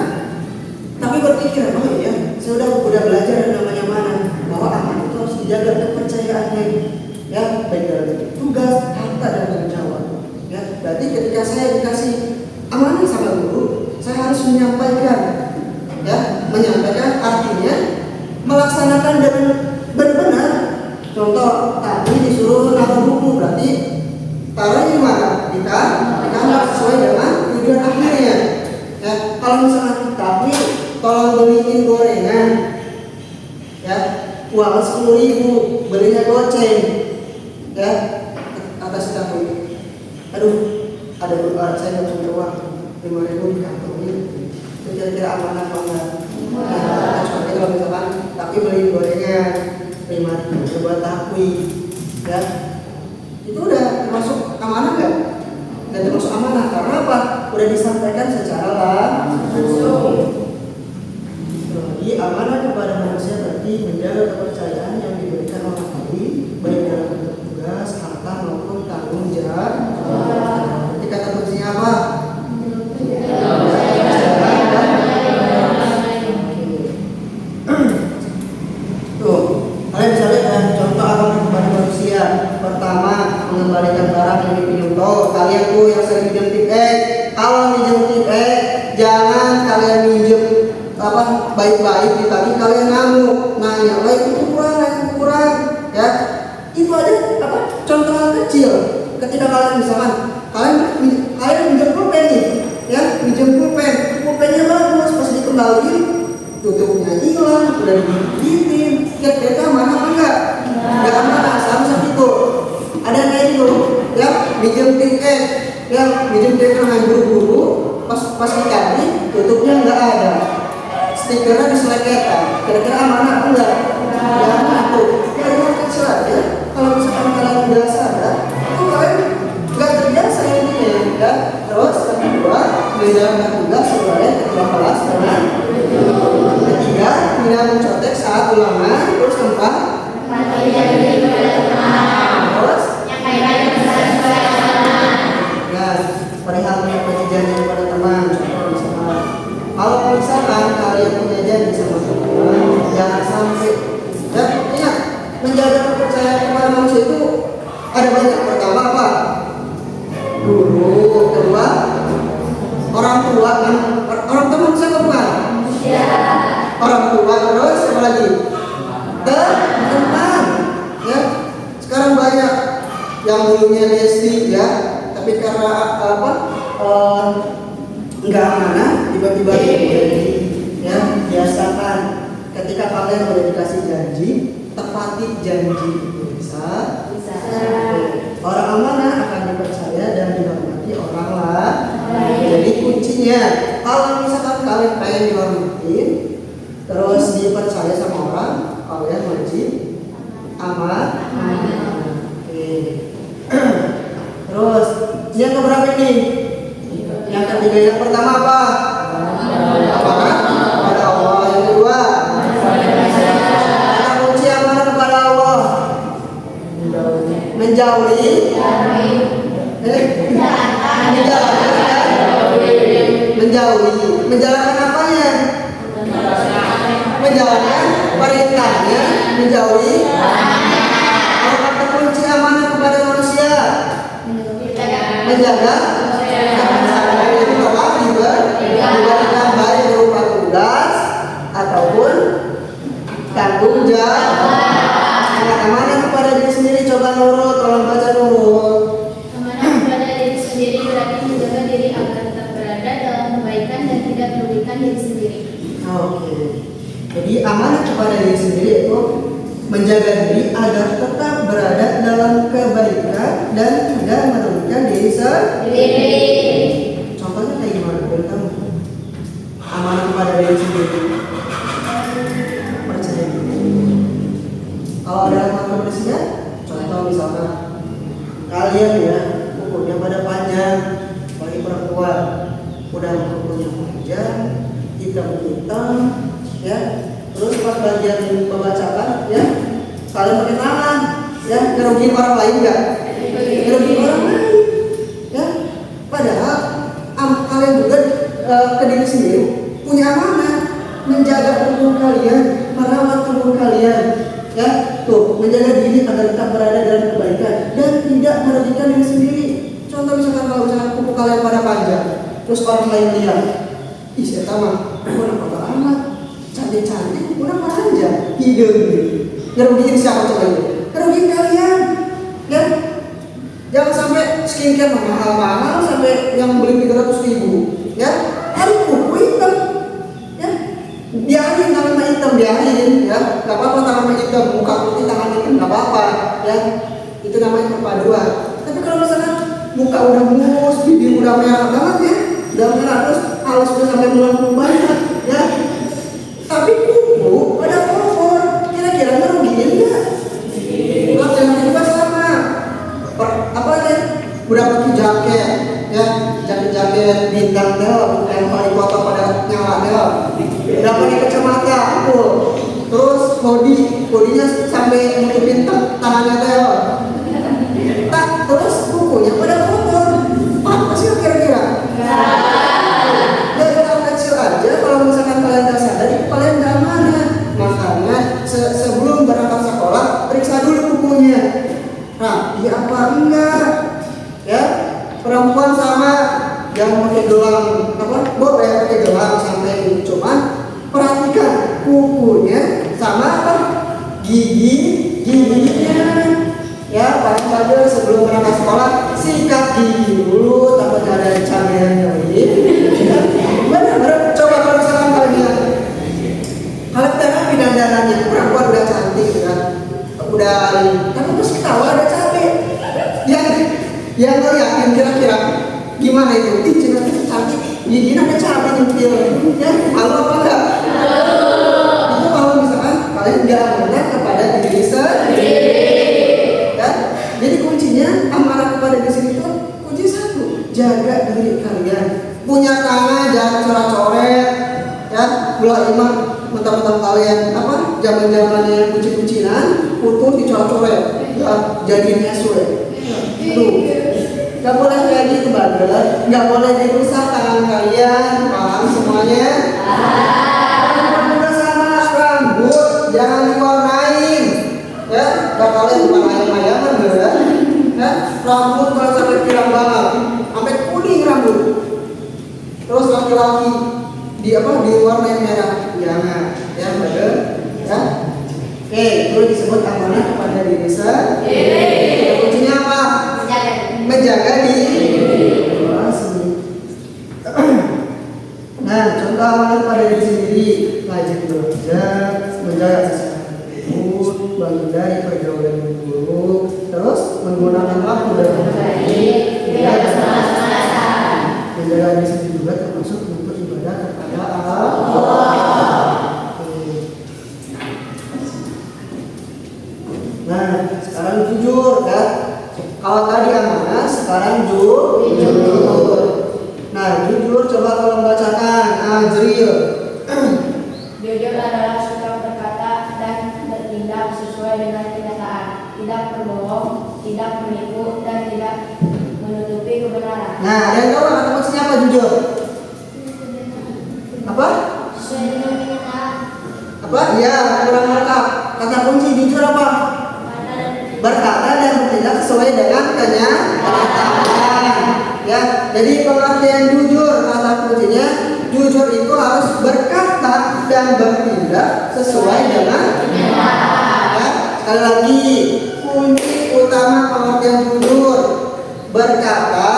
[SPEAKER 1] tapi berpikir, oh iya, saya udah belajar yang namanya mana, bahwa amanah itu harus dijaga kepercayaannya, ya, baik dalam tugas, harta dan tanggung jawab. Ya, berarti ketika saya dikasih amanah sama guru, saya harus menyampaikan, ya, artinya melaksanakan dengan benar-benar. Contoh tadi disuruh naruh buku, berarti taruhnya di mana? Di kamar sesuai dengan tujuan akhirnya. Ya, kalau misalnya tapi tolong beliin gorengan, ya, uang 10.000, belinya goceng, ya, aduh saya nggak punya uang 5.000 di kantong ini, itu kira-kira aman apa enggak? Nah, seperti kalau misalkan tapi beli gorengan 5.000 buat takwi, ya itu udah termasuk amanah nggak? Nggak termasuk amanah karena apa? Udah disampaikan secara langsung. Jadi amanah kepada manusia berarti menjaga kepercayaan yang diberikan orang lain baik dalam bentuk tugas, harta maupun tanggung jawab. Jadi kata kuncinya apa? Tuh, kalian bisa lihat ya, contoh amanah kepada manusia. Pertama, mengembalikan barang yang dipinjam. Kalian tuh yang sering minjem tip kalau minjem tip jangan kalian minjem baik-baik ditagih kalian ngamuk nanya itu kurang ya, itu aja contoh hal kecil. Ketika kalian misalkan kalian minjem pulpen nih ya, minjem pulpennya bagus, pas dikembaliin tutupnya hilang, udah dibitin, kira-kira mana apa enggak? Enggak amanah, sama seperti itu. Ada yang kayak gitu ya, minjem tiket ya, minjem tiket dengan buru-buru, pas dikasih tutupnya enggak ada, stikernya diseleketan, kira-kira amanah apa enggak? Ya itu, ya itu kecil aja. Kalau misalkan kalian udah sadar, itu kalian nggak terbiasa ini ya. Terus yang kedua, menjalankan tugas sebagai ketua kelas dengan ketiga, tidak mencontek saat ulangan. Terus keempat, terus ya, perihal menepati janji kepada teman. Misalkan, kalau misalkan kalian punya janji sama teman, jangan sampai ya, ingat menjaga kepercayaan kepada manusia itu ada banyak. Pertama apa? Guru, kedua orang tua kan, orang teman saya bukan? Orang tua, terus apa lagi? Teman ya. Sekarang banyak yang dulunya SD ya, tapi karena enggak amanah tiba-tiba jadi ya. Biasakan ketika kalian udah dikasih janji, tepati janji itu bisa. Orang amanah akan dipercaya dan dihormati orang lain. Jadi kuncinya, kalau misalkan kalian pengen dihormati, terus dipercaya sama orang, kalian wajib amanah. Oke. Terus yang keberapa ini? Yang ketiga, yang pertama apa? Apakah? Kepada Allah. Yang kedua, kata kunci amanah kepada Allah. Menjauhi menjalankan apanya? Menjalankan perintahnya, menjauhi. Kalau kata kunci amanah kepada manusia, menjaga kepercayaan itu apa? Diberikan baik berupa tugas ataupun tanggung jawab. Amanah kepada diri sendiri, coba nurut, tolong baca nurut.
[SPEAKER 3] Amanah kepada diri sendiri berarti menjaga diri agar tetap berada dalam kebaikan dan tidak merugikan diri sendiri.
[SPEAKER 1] Oke. Jadi amanah kepada diri sendiri itu menjaga diri agar tetap berada dalam kebaikan dan tidak merugikan diri sendiri. Contohnya kayak gimana? Boleh tahu? Amanah kepada diri sendiri. Percaya diri. Kalau ada hal kebersihan, contoh misalkan kalian ya kukunya pada panjang, bagi perempuan udah kukunya panjang, hitam ya, terus pas bagian pembacakan ya kalian pakai tangan ya, ngerugiin orang lain nggak? Ngerugiin orang lain ya, padahal kalian juga ke diri sendiri punya amanah menjaga tubuh kalian, merawat tubuh kalian ya, tuh menjaga diri agar tetap berada dalam kebaikan dan tidak merugikan diri sendiri. Contoh misalkan kalau misalkan kuku kalian pada panjang, terus orang lain lihat, ih saya tahu, kurang kotor amat, cantik kurang panjang, hidung gitu. Ngerugiin siapa coba itu? Ngerugiin kalian, ya. Jangan sampai skincare mahal-mahal sampai yang beli 300.000, ya. Aduh kuku hitam, ya. Biarin tangan hitam, biarin ya, nggak apa-apa tangan hitam, muka putih tangan hitam nggak apa-apa ya, itu namanya perpaduan. Tapi kalau misalkan muka udah mulus, bibir udah merah banget ya, udah merah terus alis udah sampai melengkung banget ya. Tapi kuku pada kotor, kira-kira ngerugiin nggak? Nggak, yang juga sama. Apa ya? Udah pakai jaket, ya, jaket bintang del, yang paling kotor pada nyala del. Udah pakai kacamata, terus bodinya sampai nutupin tangannya del. Tak, terus kukunya pada kotor. Apa sih kira-kira? Dari tahun kecil aja, kalau misalkan kalian nggak sadar, itu kalian nggak mana. Makanya sebelum berangkat sekolah, periksa dulu kukunya. Rapi apa enggak? Ya, perempuan sama yang pakai gelang apa? Boleh pakai gelang sampai ini, cuman perhatikan kukunya sama apa? Giginya. Ya, paling saja sebelum berangkat sekolah sikat gigi dulu, takutnya ada cabai yang lain. Benar, coba kalau misalkan kalian terapi dandanannya, perempuan udah cantik kan, udah tapi terus ketawa ada cabai. Yang ngeliatin kira-kira gimana itu? Ih, jenazah cantik, giginya ada cabai nyempil. Ya, malu apa enggak? Itu kalau misalkan kalian nggak amanah kepada diri sendiri. Jadi kuncinya amanah kepada diri sendiri itu kunci satu, jaga diri kalian. Punya tangan jangan coret-coret, ya. Ulah imam mentang-mentang kalian apa? Zaman-zamannya kucing-kucingan, putus dicoret-coret, ya. Jadi mesue. Tuh, nggak boleh kayak gitu banget, nggak boleh dirusak tangan kalian, paham semuanya? Juga sama rambut, jangan diwarnain. Ya, gak kalian bukan ayam-ayaman kan? Ya, rambut kalau sampai pirang banget, sampai kuning rambut. Terus laki-laki diwarnain merah, jangan, ya betul, ya. Oke, itu disebut amanah kepada diri sendiri. Kuncinya apa? Menjaga diri. Nah, contoh amanah pada diri sendiri, rajin belajar, menjaga kesehatan, bangun dari pergaulan yang buruk, terus menggunakan waktu dengan baik, tidak bermalas-malasan, menjaga diri sendiri juga termasuk untuk ibadah kepada Allah. Nah, sekarang jujur kan? Kalau tadi amanah, sekarang jujur. Nah, jujur coba kalau membacakan Ajril.
[SPEAKER 3] Jujur adalah sikap berkata dan bertindak sesuai dengan kenyataan, tidak berbohong, tidak menipu, dan tidak menutupi kebenaran.
[SPEAKER 1] Nah, ada yang tahu kata maksudnya apa jujur? Apa?
[SPEAKER 3] Sesuai dengan kenyataan.
[SPEAKER 1] Apa? Ya, kurang lengkap. Kata kunci jujur apa? Berkata dan bertindak sesuai dengan kenyataan. Ya, jadi pengertian jujur kata kuncinya, jujur itu harus berkata dan bertindak sesuai dengan kenyataan. Ya, sekali lagi, kunci utama pengertian jujur berkata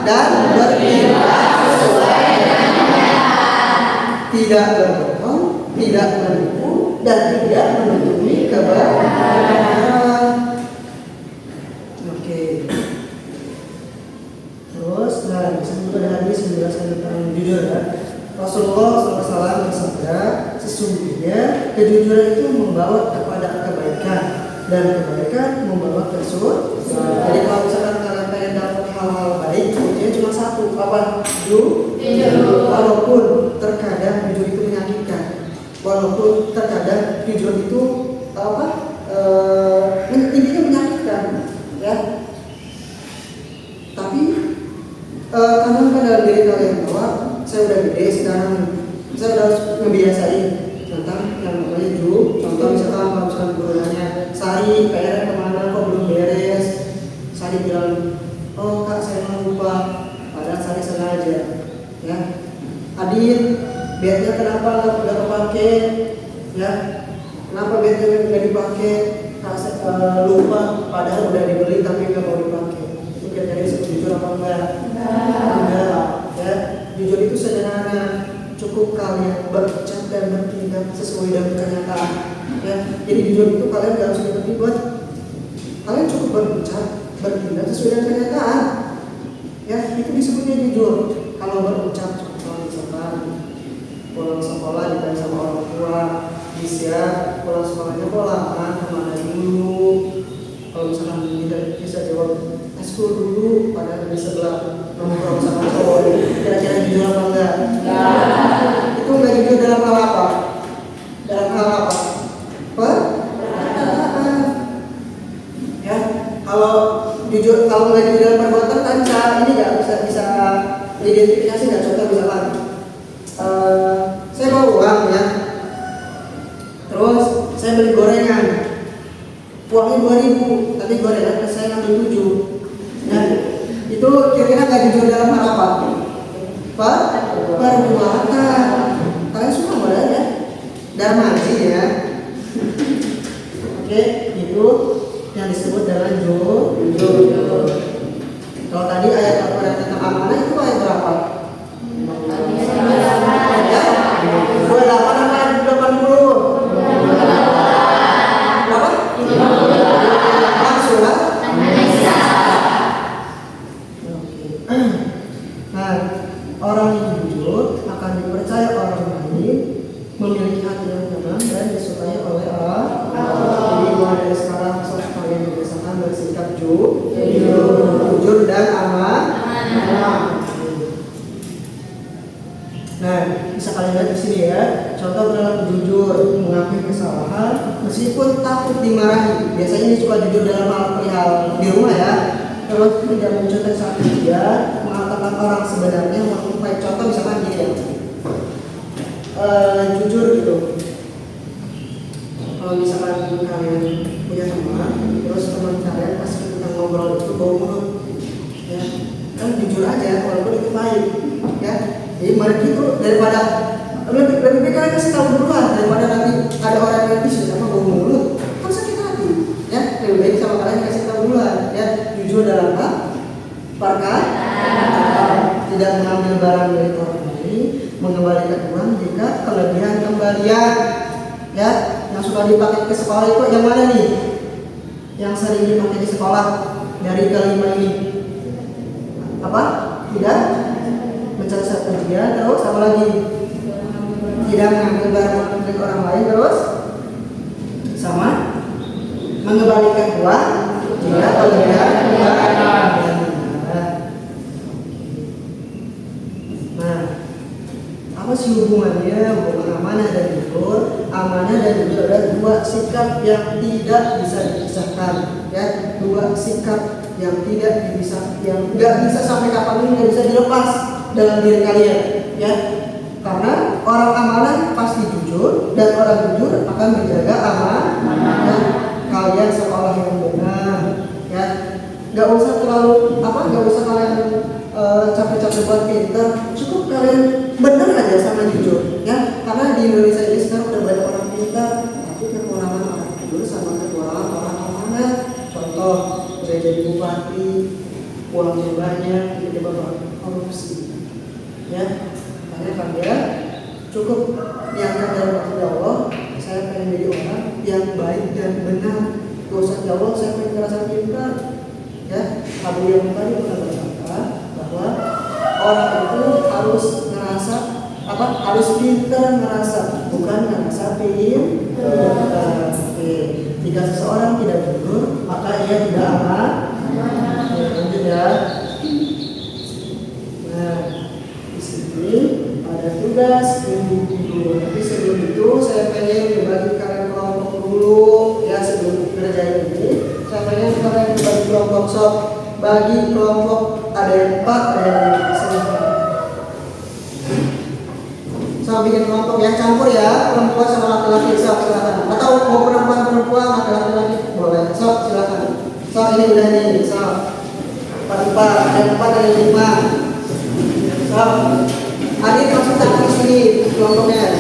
[SPEAKER 1] dan bertindak sesuai dengan kenyataan. Tidak berbohong, tidak menipu, dan tidak menutupi kebenaran. Oke. Terus, nah disebut pada hadis menjelaskan tentang jujur ya. Rasulullah SAW bersabda, sesungguhnya kejujuran itu membawa kepada kebaikan dan kebaikan membawa ke surga. Jadi kalau misalkan kalian pengen dapat hal-hal baik, kuncinya cuma satu, apa? Jujur. Walaupun terkadang jujur itu menyakitkan, walaupun terkadang jujur itu intinya menyakitkan, ya. Tapi kadang dalam diri kalian bahwa saya udah gede sekarang, saya udah harus ngebiasain tentang yang namanya jujur. Contoh misalkan kalau misalkan guru nanya, Sari PR kemana kok belum beres? Sari bilang, oh kak saya lupa, padahal Sari sengaja, ya. Adit, bednya kenapa nggak kepake? Ya, kenapa bednya nggak dipakai? Lupa, padahal udah dibeli tapi nggak mau dipakai. Itu kira-kira disebut jujur apa enggak? Enggak. Ya, jujur itu sederhana, cukup kalian berucap dan bertindak sesuai dengan kenyataan. Ya, jadi jujur itu kalian nggak harus ribet-ribet. Kalian cukup berucap, bertindak sesuai dengan kenyataan. Ya, itu disebutnya jujur. Kalau berucap contoh misalkan pulang sekolah ditanya sama orang tua, bisa pulang sekolahnya kok lama, kemana dulu? Kalau misalkan tidak bisa jawab eskul dulu, padahal di sebelah nongkrong sama cowok, kira-kira jujur apa enggak? Itu enggak jujur dalam hal apa? Dalam hal apa? Ya, kalau jujur, kalau nggak jujur dalam perbuatan kan ini nggak bisa diidentifikasi nggak? Contoh misalkan saya bawa uang ya, terus saya beli gorengan, uangnya 2.000, tapi gorengan saya ngambil 7. Nah, itu kira-kira nggak jujur dalam hal apa? Perbuatan. Kalian suka boleh ya? Darmaji ya. Oke, itu yang disebut dengan jujur. Kalau tadi ayat Al-Quran tentang amanah itu ayat berapa? Ya? 28 apa 80? Berapa? Surat? Nah, orang yang jujur akan dipercaya orang lain, memiliki hati yang tenang dan disukai oleh Allah. Jadi mulai dari sekarang kalian dibiasakan bersikap jujur dan amanah. Nah, bisa kalian lihat di sini ya. Contoh dalam jujur mengakui kesalahan meskipun takut dimarahi. Biasanya ini suka jujur dalam hal perihal di rumah ya. Terus tidak mencontoh saat dia mengatakan orang sebenarnya baik. Contoh misalkan gini ya. Jujur gitu. Kalau misalkan kalian punya teman, terus teman kalian pas kita ngobrol itu bau mulut, ya kan jujur aja walaupun itu baik, ya. Jadi mari gitu daripada lebih baik kalian kasih tahu duluan daripada nanti ada orang yang bisa sama bau mulut, kan sakit hati, ya. Lebih baik sama kalian kasih tahu duluan, ya. Jujur dalam hal perkara, tidak mengambil barang dari orang lain, mengembalikan uang jika kelebihan kembalian, ya. Yang suka dipakai ke sekolah itu yang mana nih? Yang sering dipakai di sekolah dari kelima ini apa? Tidak mencatat ujian, terus apa lagi? Tidak mengambil barang milik orang lain, terus sama mengembalikan uang jika kelebihan kembalian. Nah, apa sih hubungannya amanah dan jujur? Amanah dan jujur adalah dua sikap yang tidak bisa dipisahkan, ya. Dua sikap yang tidak bisa, yang nggak bisa sampai kapanpun nggak bisa dilepas dalam diri kalian, ya. Karena orang amanah pasti jujur dan orang jujur akan menjaga amanah. Kalian sekolah yang benar, ya. Nggak usah terlalu nggak usah kalian capek-capek buat pinter, cukup kalian benar aja sama jujur, ya. Karena di Indonesia ini sekarang udah banyak orang pintar, tapi kekurangan orang jujur sama kekurangan orang amanah. Contoh, udah jadi bupati, uangnya banyak, tiba-tiba korupsi, ya. Karena kalian cukup niatkan dalam hati Allah, saya pengen jadi orang yang baik dan benar. Gak usah ya Allah, saya pengen ngerasa pintar, ya. Abu yang tadi pernah berkata bahwa orang itu harus ngerasa harus pintar ngerasa, bukan ngerasa pintar. Jika seseorang tidak jujur, maka ia tidak aman. Lanjut ya. Nah, di sini ada tugas dulu. Tapi sebelum itu saya pengen berbagi kalian kelompok dulu, ya. Sebelum kerjain ini, saya pengen kalian berbagi kelompok sob. Bagi kelompok ada yang 4, ada yang 5. Sama bikin kelompok yang campur ya, perempuan sama laki-laki. Silakan. Atau mau perempuan atau laki-laki boleh. Silakan. Ini udah nih. 4, ada 4, ada 5. Adik masuk tangan sini kelompoknya.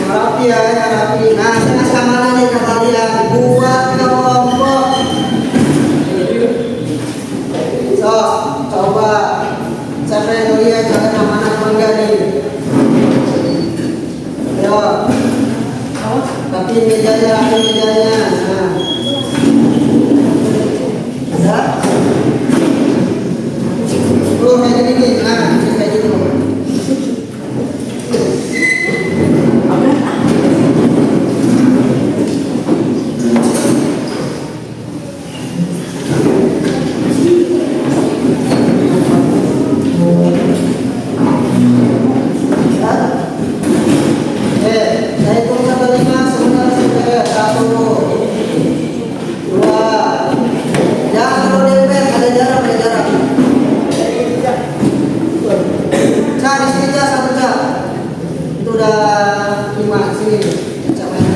[SPEAKER 1] Rapi ya, rapi. Nah, saya sama lagi ke kalian buat kelompok. So, coba siapa yang lihat? mejanya, rapi mejanya. Nah. Ada? Tuh kayak gini. Nah, kayak gitu. Saya hitung sampai 5 sebentar saja. 1, 2. Jangan terlalu dempet, ada jarak. Cak, di sini Cak, 1 Cak. Itu udah 5 sini. Cak main.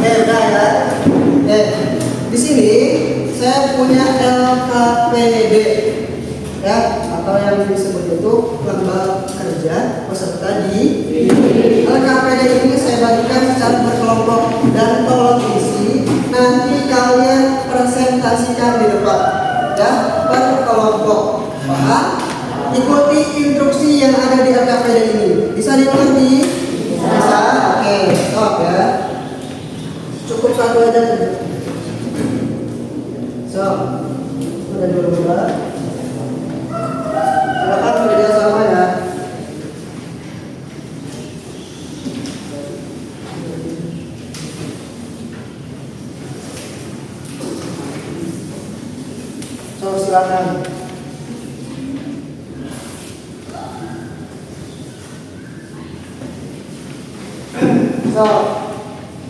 [SPEAKER 1] Udah ya. Di sini saya punya LKPD ya, atau yang disebut itu lembar kerja peserta di LKPD ini saya bagikan secara berkelompok dan tolong isi nanti kalian presentasikan di depan ya, per kelompok. Paham? Ikuti instruksi yang ada di LKPD ini. Bisa dimengerti? Bisa. Oke, stop ya. Cukup 1 aja. So, udah dulu silakan kerja sama ya. So, silakan. So,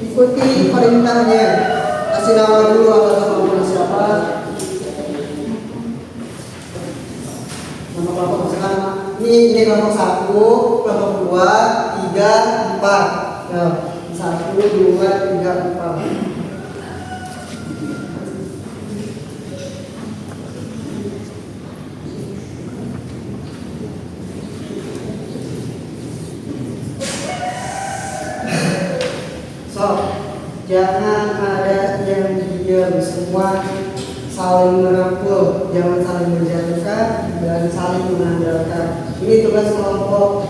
[SPEAKER 1] ikuti perintahnya. Kasih nama dulu atas nama siapa. Nama kelompok misalkan ini kelompok 1, kelompok 2, 3, 4. Ya, 1, 2, 3, 4. So, jangan ada yang diam, semua saling merangkul, jangan saling menjatuhkan dan saling mengandalkan. Ini tugas kelompok,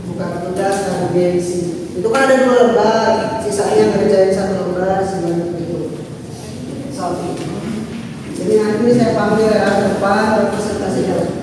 [SPEAKER 1] bukan tugas gengsi. Itu kan ada 2 lembar, sisanya ngerjain 1 lembar sebanyak itu. So, jadi nanti saya panggil ya ke depan presentasinya.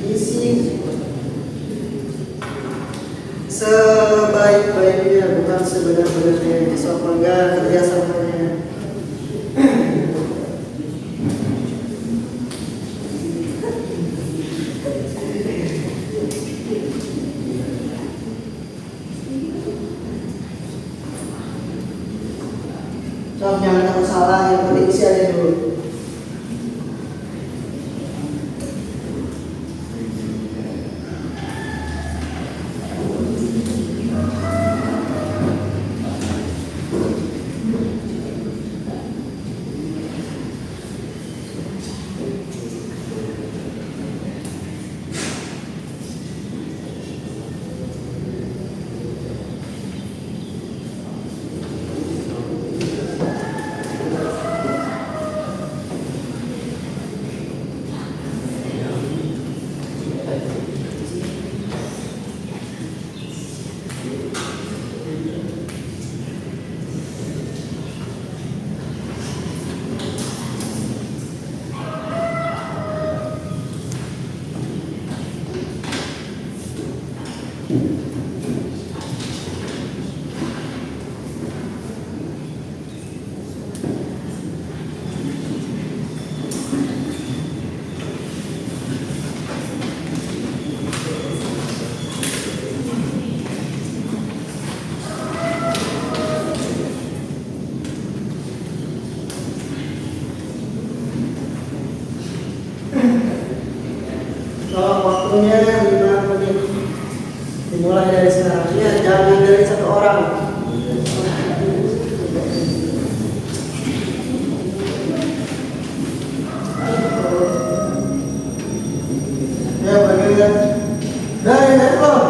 [SPEAKER 1] Isi sebaik-baiknya, bukan sebenar-benarnya. So, bangga kerjasamanya. So, jangan takut salah, yang penting isi aja dulu. Waktunya 5 menit. Dimulai dari sekarang. Ingat, jangan dari satu orang. Ya, bagian dari ekor.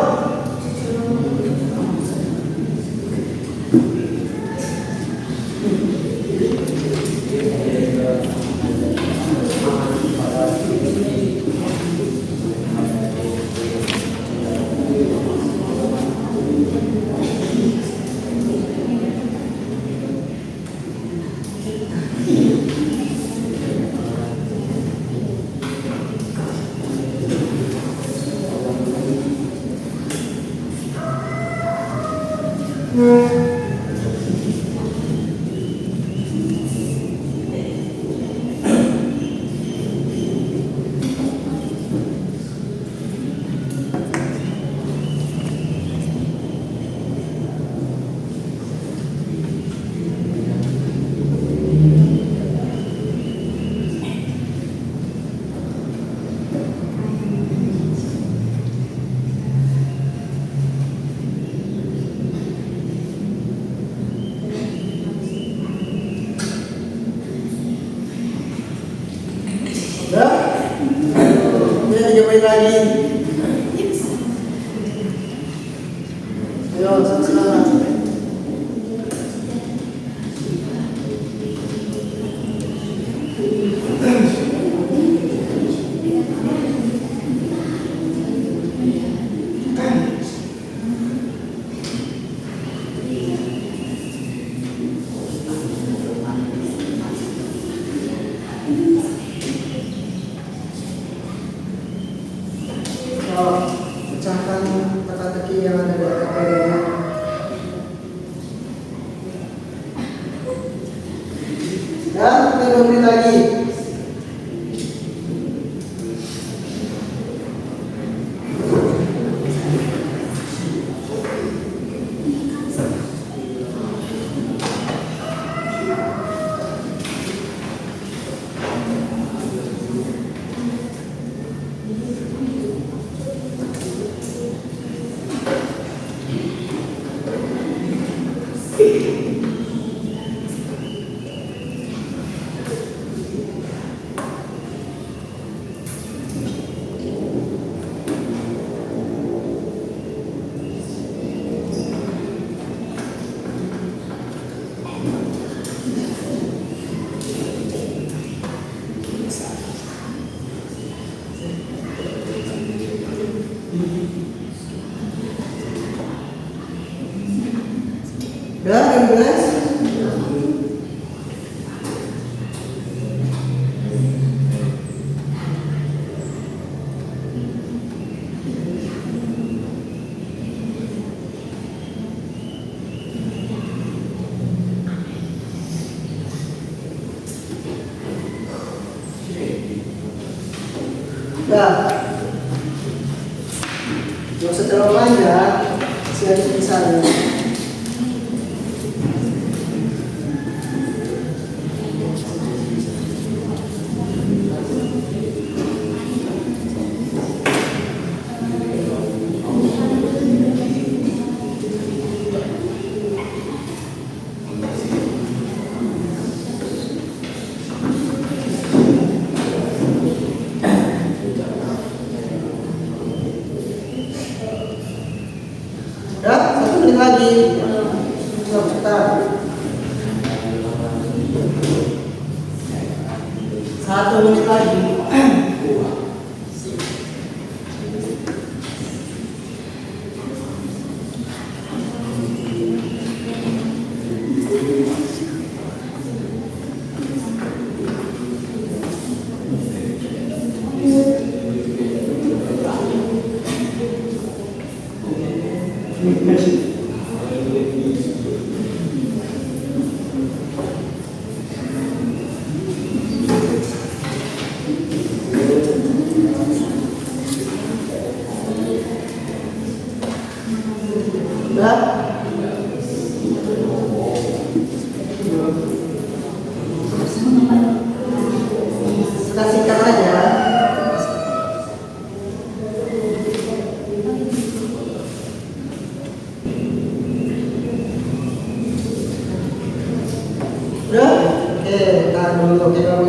[SPEAKER 1] Udah? Ini 3 menit lagi. Ayo, semangat. Pecahkan teka-teki yang ada di KPD-nya. Dan 2 menit lagi. Udah, 12. Udah. Gak usah terlalu panjang. Misalnya. Ya, 1 menit lagi. Cepat. 1 menit lagi.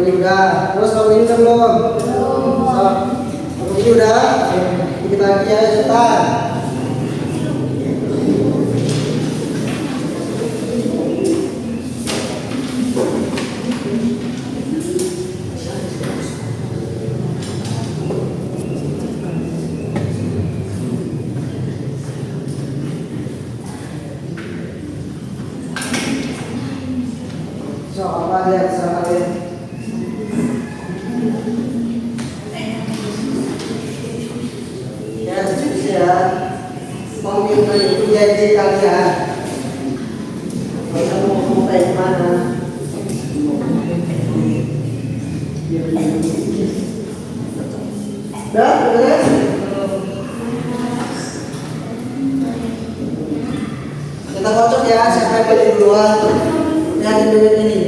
[SPEAKER 1] ini udah. Terus kalau ini udah belum? So, kalau ini udah. Dikit lagi ya, cepetan. So, apa lihat sama kalian? Ya, ya. Komputer itu janji kalian. Kalau mau kayak mana? Udah, beres? Kita kocok ya, siapa yang beli duluan? Yang di duit ini.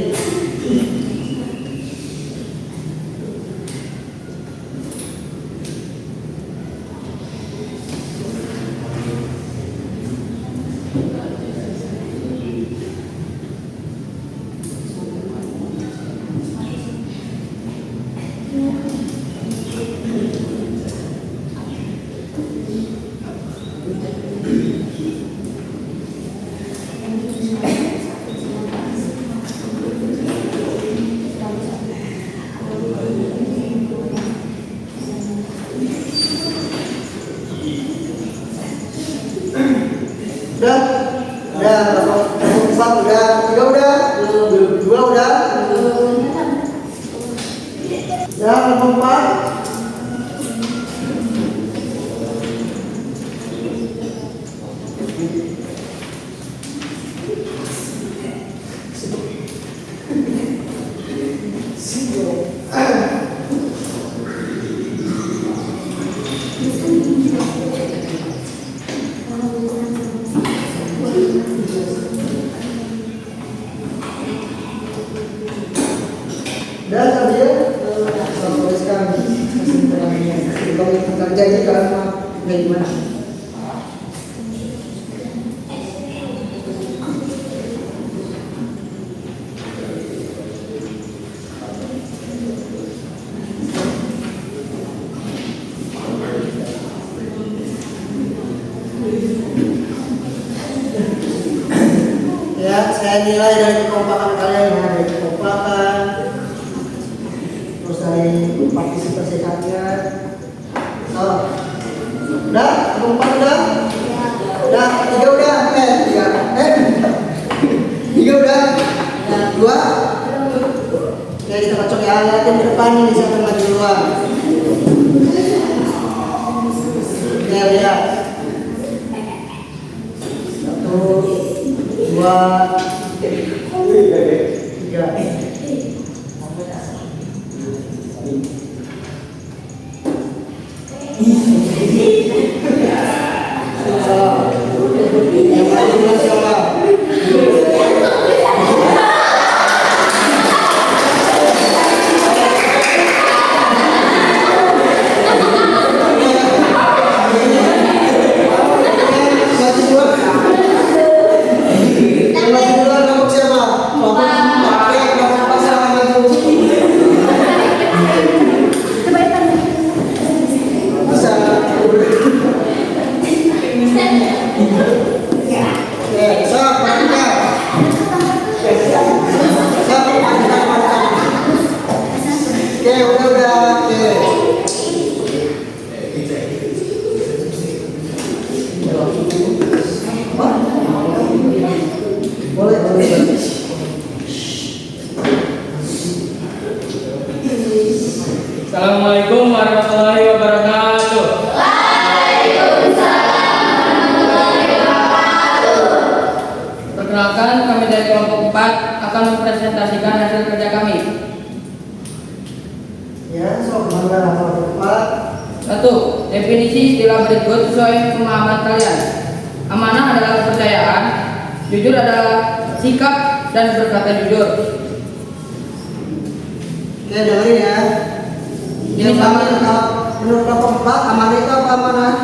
[SPEAKER 1] Udah, empat udah, tiga udah, dua udah, ya empat. Dan tadi saya tuliskan kalau janji karena nggak gimana. Ya, saya nilai dari kekompakan kalian ya, dari kekompakan, terus dari partisipasi kalian. So, udah, keempat udah, tiga udah, tiga udah, dua. Ya kita kocok ya, lihatin ke depan nih siapa yang maju duluan. Ya lihat, satu, dua, tiga. Yang maju siapa?
[SPEAKER 4] Assalamualaikum warahmatullahi wabarakatuh. Perkenalkan, kami dari kelompok 4 akan mempresentasikan hasil kerja kami.
[SPEAKER 1] Ya, soal bangga kelompok 4.
[SPEAKER 4] 1. Definisi istilah berikut sesuai pemahaman kalian. Amanah adalah kepercayaan, jujur adalah sikap dan berkata jujur.
[SPEAKER 1] Oke, dengerin ya.
[SPEAKER 4] Ini sama
[SPEAKER 1] menurut kelompok 4, amanah itu apa amanah?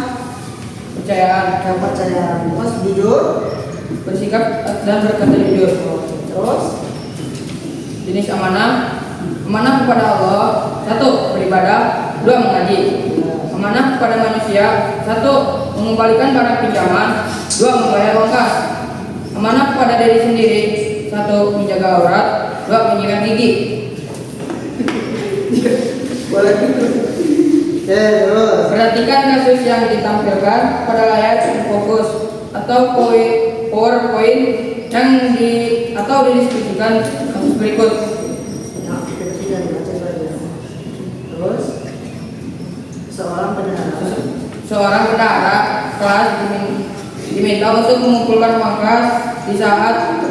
[SPEAKER 4] kepercayaan,
[SPEAKER 1] Kepercayaan. Terus jujur,
[SPEAKER 4] bersikap dan berkata jujur.
[SPEAKER 1] terus
[SPEAKER 4] Jenis amanah Amanah kepada Allah, 1. Beribadah, 2. Mengaji. Amanah kepada manusia, 1. Mengembalikan barang pinjaman, 2. Membayar uang kas. Amanah kepada diri sendiri, 1. Menjaga aurat, 2. Menyikat gigi.
[SPEAKER 1] Boleh gitu. Oke, terus.
[SPEAKER 4] Perhatikan kasus yang ditampilkan pada layar fokus atau PowerPoint yang atau didiskusikan kasus berikut.
[SPEAKER 1] Nah, kita sudah baca saja. Terus, seorang bendahara kelas diminta untuk mengumpulkan uang kas di saat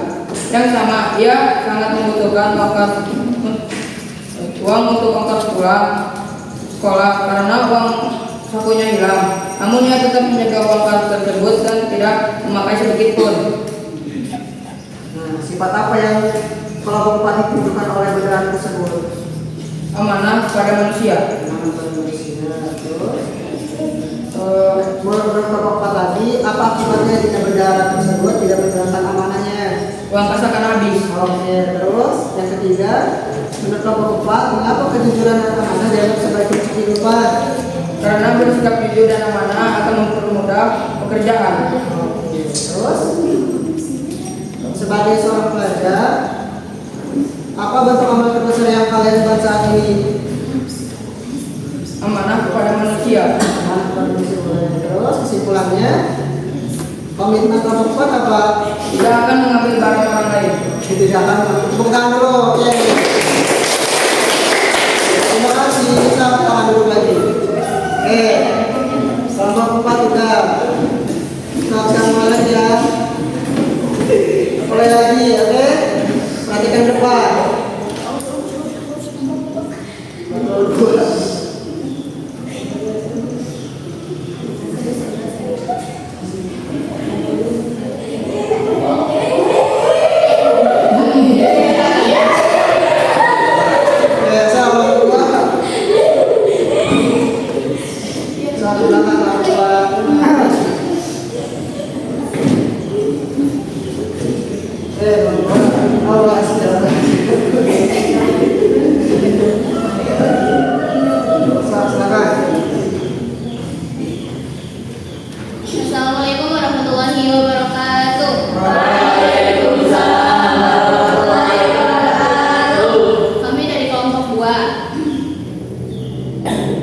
[SPEAKER 1] yang sama. Ia sangat membutuhkan uang untuk ongkos pulang sekolah karena uang sakunya hilang. Namun ia tetap menjaga uang kas tersebut dan tidak memakai sedikit pun. Nah, sifat apa yang kelompok 4 ditunjukkan oleh bendahara tersebut? Amanah kepada manusia. Menurut kelompok 4 tadi, apa akibatnya jika bendahara tersebut tidak menjalankan amanahnya? Uang kas akan habis. Oke, terus yang ketiga, menurut kelompok 4, mengapa kejujuran dan amanah dianggap sebagai kunci kehidupan? Karena bersikap jujur dan amanah akan mempermudah pekerjaan. Oke, terus sebagai seorang pelajar, apa bentuk amal terbesar yang kalian buat saat ini? Amanah kepada manusia. Amanah kepada manusia. Terus kesimpulannya, komitmen kelompok 4 apa? Tidak akan mengambil barang orang lain. Tidak akan. Tepuk tangan dulu. Oke. Terima kasih. Kita tangan dulu lagi. Kelompok 4 udah. Saksikan mulai ya. Mulai lagi, oke? Perhatikan depan. Betul.
[SPEAKER 3] Assalamualaikum warahmatullahi wabarakatuh. Kami dari kelompok 2.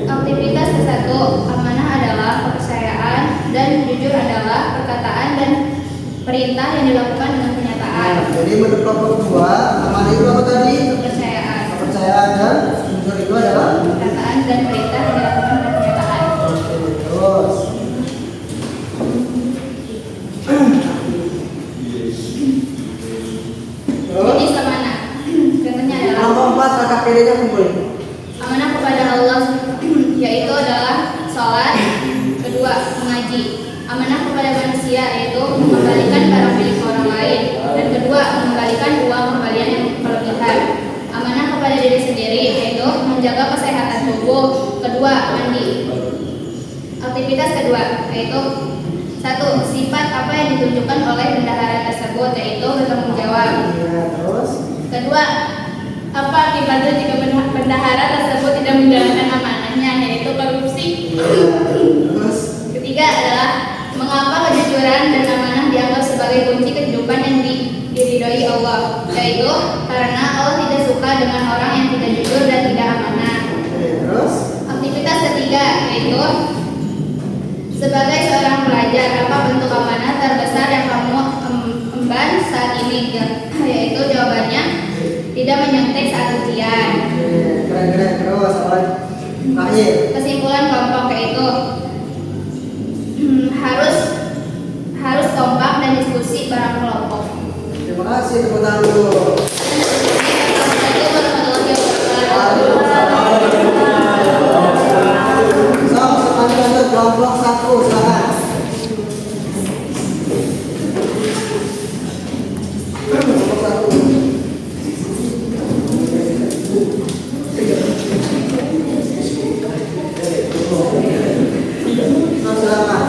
[SPEAKER 3] Aktivitas ke-1, amanah adalah kepercayaan dan jujur adalah perkataan dan perintah yang dilakukan dengan kenyataan.
[SPEAKER 1] Jadi menurut kelompok 2, amanah itu apa tadi?
[SPEAKER 3] Kepercayaan.
[SPEAKER 1] Kepercayaan dan jujur itu adalah
[SPEAKER 3] Perkataan dan perintah yang dilakukan dengan kenyataan.
[SPEAKER 1] Oke, terus
[SPEAKER 3] Jenis amanah. Contohnya adalah
[SPEAKER 1] kelompok 4 kakak PD-nya kumpul.
[SPEAKER 3] amanah kepada Allah, yaitu adalah sholat. Kedua, mengaji. Amanah kepada manusia, yaitu mengembalikan barang milik orang lain. Dan kedua, mengembalikan uang kembalian yang berlebihan. Amanah kepada diri sendiri, yaitu menjaga kesehatan tubuh. Kedua, mandi. Aktivitas kedua, yaitu 1. Sifat apa yang ditunjukkan oleh bendahara tersebut, yaitu bertanggung jawab.
[SPEAKER 1] Ya, terus
[SPEAKER 3] Kedua, apa akibatnya jika bendahara tersebut tidak menjalankan amanahnya, yaitu korupsi.
[SPEAKER 1] terus
[SPEAKER 3] Ketiga adalah mengapa kejujuran dan amanah dianggap sebagai kunci kehidupan yang diridhoi Allah, yaitu karena Allah tidak suka dengan orang yang tidak jujur dan tidak amanah.
[SPEAKER 1] terus
[SPEAKER 3] Aktivitas ketiga yaitu sebagai seorang pelajar, apa bentuk amanah terbesar yang kamu emban saat ini? Yaitu jawabannya tidak menyontek saat ujian.
[SPEAKER 1] keren terus apa terakhir?
[SPEAKER 3] Kesimpulan kelompok yaitu harus kompak dan diskusi bareng kelompok.
[SPEAKER 1] Terima kasih, tepuk tangan dulu.
[SPEAKER 3] Assalamualaikum warahmatullahi wabarakatuh.
[SPEAKER 1] So, selanjutnya kelompok 1, silakan. Kelompok 1. Silakan.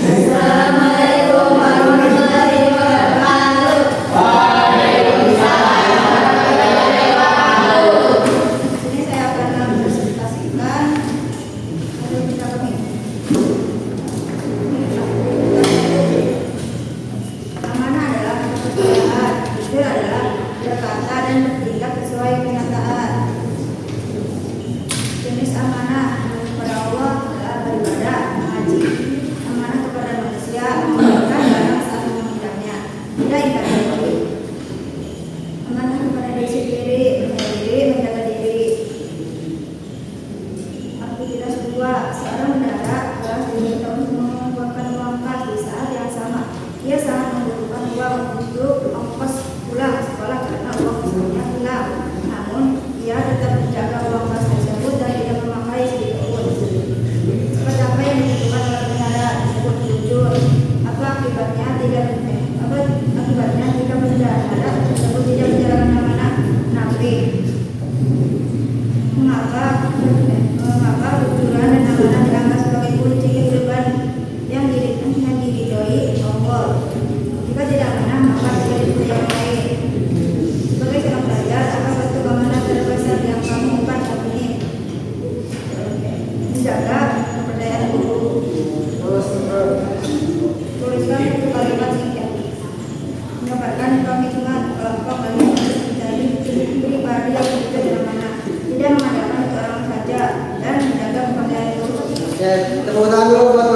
[SPEAKER 3] Assalamualaikum warahmatullahi wabarakatuh.
[SPEAKER 5] Amanah adalah kepercayaan. Jujur adalah berkata dan bertindak sesuai kenyataan. Jenis amanah kepada Allah adalah beribadah, mengaji. Amanah kepada manusia memberikan barang saat memindahnya, tidak ingkar janji. Amanah kepada diri sendiri, menjaga diri. Aktivitas kedua, seorang bendahara telah diminta untuk mengumpulkan uang kas di saat yang sama. Ia sangat membutuhkan uang untuk ongkos pulang sekolah karena uang misalnya hilang. Namun, ia tetap menjaga uang kas tersebut dan tidak memakai sedikit pun. Seperti apa yang dilakukan oleh bendahara disebut jujur. Apa akibatnya jika bendahara tersebut tidak menjalankan amanah? Munafik. Mengapa kejujuran dan amanah dianggap sebagai kunci kehidupan yang diridhoi Allah? Jika tidak amanah, maka tidak diridhoi yang lain. Sebagai seorang pelajar, apa bentuk amanah terbesar yang kamu empat saat ini? Menjaga kepercayaan guru. Tuliskan satu kalimat singkat. Mendapatkan komitmen kelompok dan menjadi pribadi yang jujur dan amanah. Tidak mengandalkan untuk orang saja dan menjaga kepercayaan guru.
[SPEAKER 1] Ya, tepuk tangan dulu buat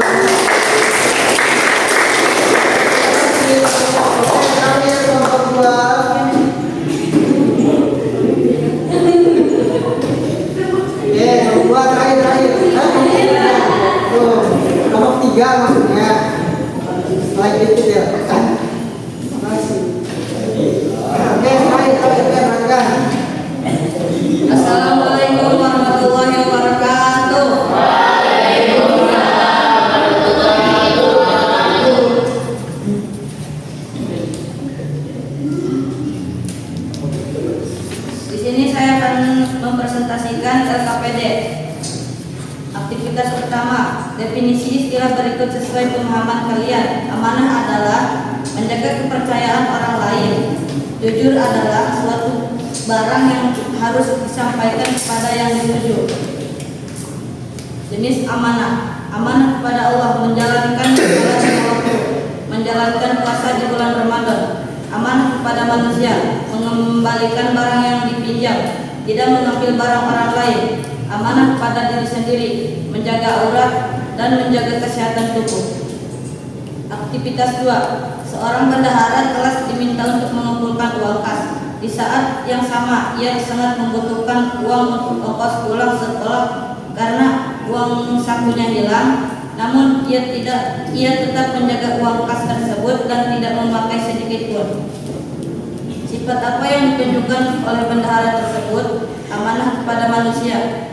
[SPEAKER 1] kami kelompok 2. Oke, kelompok 2 terakhir. Tuh, kelompok 3 maksudnya. Slide dikit ya. Makasih. Oke, terakhir.
[SPEAKER 2] Assalamualaikum warahmatullahi wabarakatuh. Di sini saya akan mempresentasikan LKPD. Aktivitas pertama, definisi istilah berikut sesuai pemahaman kalian. Amanah adalah menjaga kepercayaan orang lain. Jujur adalah suatu barang yang harus disampaikan kepada yang dituju. Jenis amanah. Amanah kepada Allah, menjalankan sholat lima waktu, menjalankan puasa di bulan Ramadan. Amanah kepada manusia, mengembalikan barang yang dipinjam, tidak mengambil barang orang lain. Amanah kepada diri sendiri, menjaga aurat dan menjaga kesehatan tubuh. Aktivitas 2. Seorang bendahara telah diminta untuk mengumpulkan uang kas. Di saat yang sama, ia sangat membutuhkan uang untuk ongkos pulang sekolah karena uang sakunya hilang. Namun ia tetap menjaga uang kas tersebut dan tidak memakai sedikit pun. Sifat apa yang ditunjukkan oleh bendahara tersebut? Amanah kepada manusia.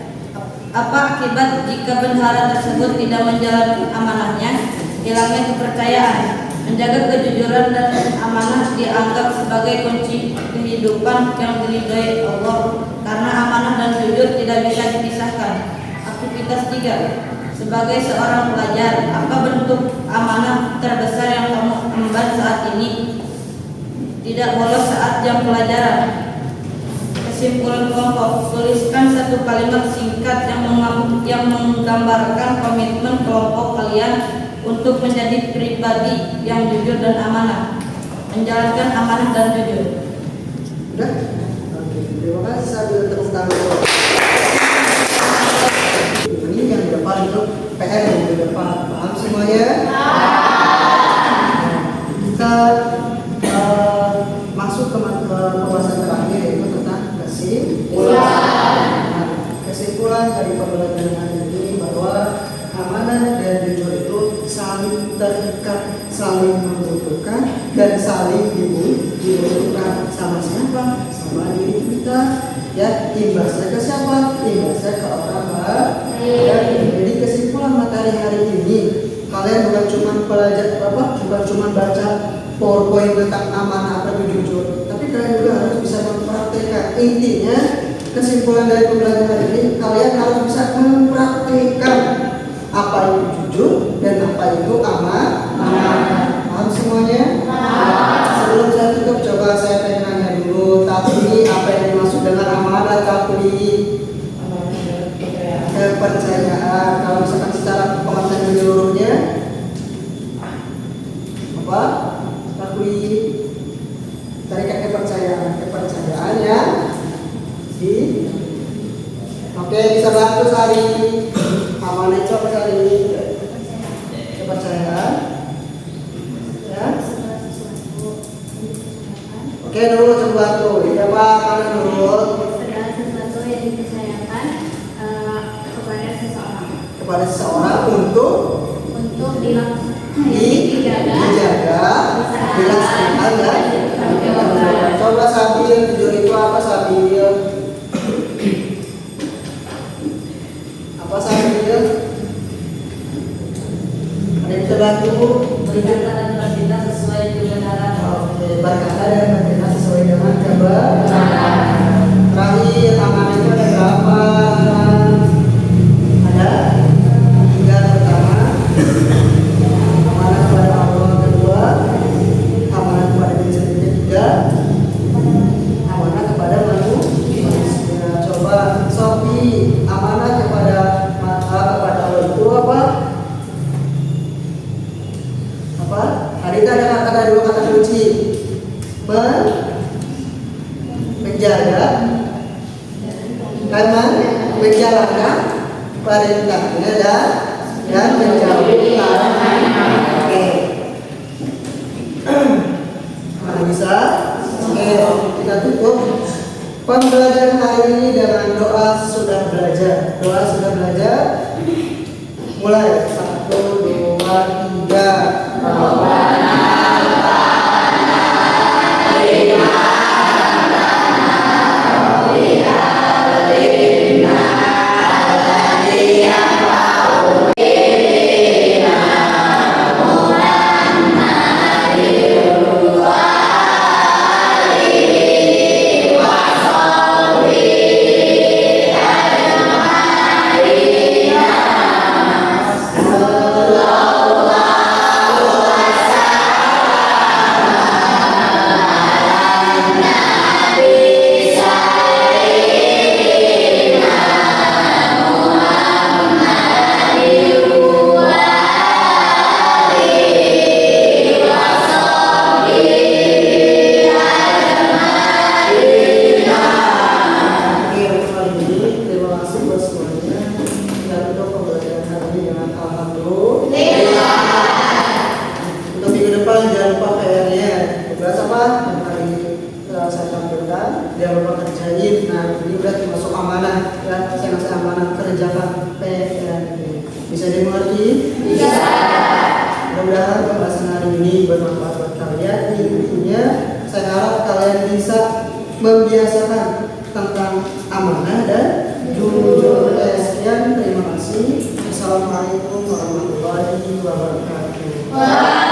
[SPEAKER 2] Apa akibat jika bendahara tersebut tidak menjalankan amanahnya? Hilangnya kepercayaan. Menjaga kejujuran dan amanah dianggap sebagai kunci kehidupan yang diridhoi Allah, karena amanah dan jujur tidak bisa dipisahkan. Aktivitas 3. Sebagai seorang pelajar, apa bentuk amanah terbesar yang kamu emban saat ini? Tidak bolos saat jam pelajaran. Kesimpulan kelompok, tuliskan satu kalimat singkat yang menggambarkan komitmen kelompok kalian untuk menjadi pribadi yang jujur dan amanah, menjalankan amanah dan jujur.
[SPEAKER 1] Udah? Oke, terima kasih. Sambil tepuk tangan. Ini yang di depan itu PR yang di depan. Paham semuanya? Kita masuk ke pembahasan terakhir, yaitu tentang kesimpulan. Kesimpulan dari pembelajaran hari ini bahwa amanah dan jujur itu saling terikat, saling membutuhkan dan saling dibutuhkan. Sama siapa? Sama diri kita. Ya, imbasnya ke siapa? Imbasnya ke orang lain. Ya, jadi kesimpulan materi hari ini, kalian bukan cuma belajar bukan cuma baca PowerPoint tentang amanah atau jujur, tapi kalian juga harus bisa mempraktikkan. Intinya kesimpulan dari pembelajaran hari ini, kalian harus bisa mempraktikkan apa itu jujur dan apa itu amanah. Paham semuanya? Sebelum saya tutup, coba saya pengen nanya dulu, tapi apa yang dimaksud dengan amanah tapi kepercayaan? Kalau misalkan secara pengertian apa kalian menurut
[SPEAKER 5] Segala sesuatu yang dipercayakan kepada seseorang
[SPEAKER 1] kepada seseorang untuk
[SPEAKER 5] untuk dijaga
[SPEAKER 1] dilaksanakan dan coba Sabil, jujur itu apa Sabil? Apa Sabil? Ada yang bisa bantu?
[SPEAKER 2] Berkata dan bertindak sesuai kebenaran.
[SPEAKER 1] Oke, berkata dan bertindak sesuai dengan kebenaran. Terakhir, amanah itu ada berapa? Ada 3 pertama. Amanah kepada Allah kedua, amanah kepada diri sendiri ketiga, amanah kepada manusia. Coba Sofi, amanah kepada Allah itu apa? Apa? Hari itu ada dua kata kunci. Menjaga, menjalankan perintahnya dan menjauhi larangannya. Oke. Mana bisa? Oke, kita tutup pembelajaran hari ini dengan doa sudah belajar. Doa sudah belajar. Mulai 1, 2, 3. Jangan lupa kerjain. Nah, ini udah termasuk amanah ya, saya ngasih amanah kerjakan PR. Bisa dimengerti? Bisa. Mudah-mudahan pembahasan hari ini bermanfaat buat kalian. Intinya saya harap kalian bisa membiasakan tentang amanah dan jujur. Sekian, terima kasih. Assalamualaikum warahmatullahi wabarakatuh.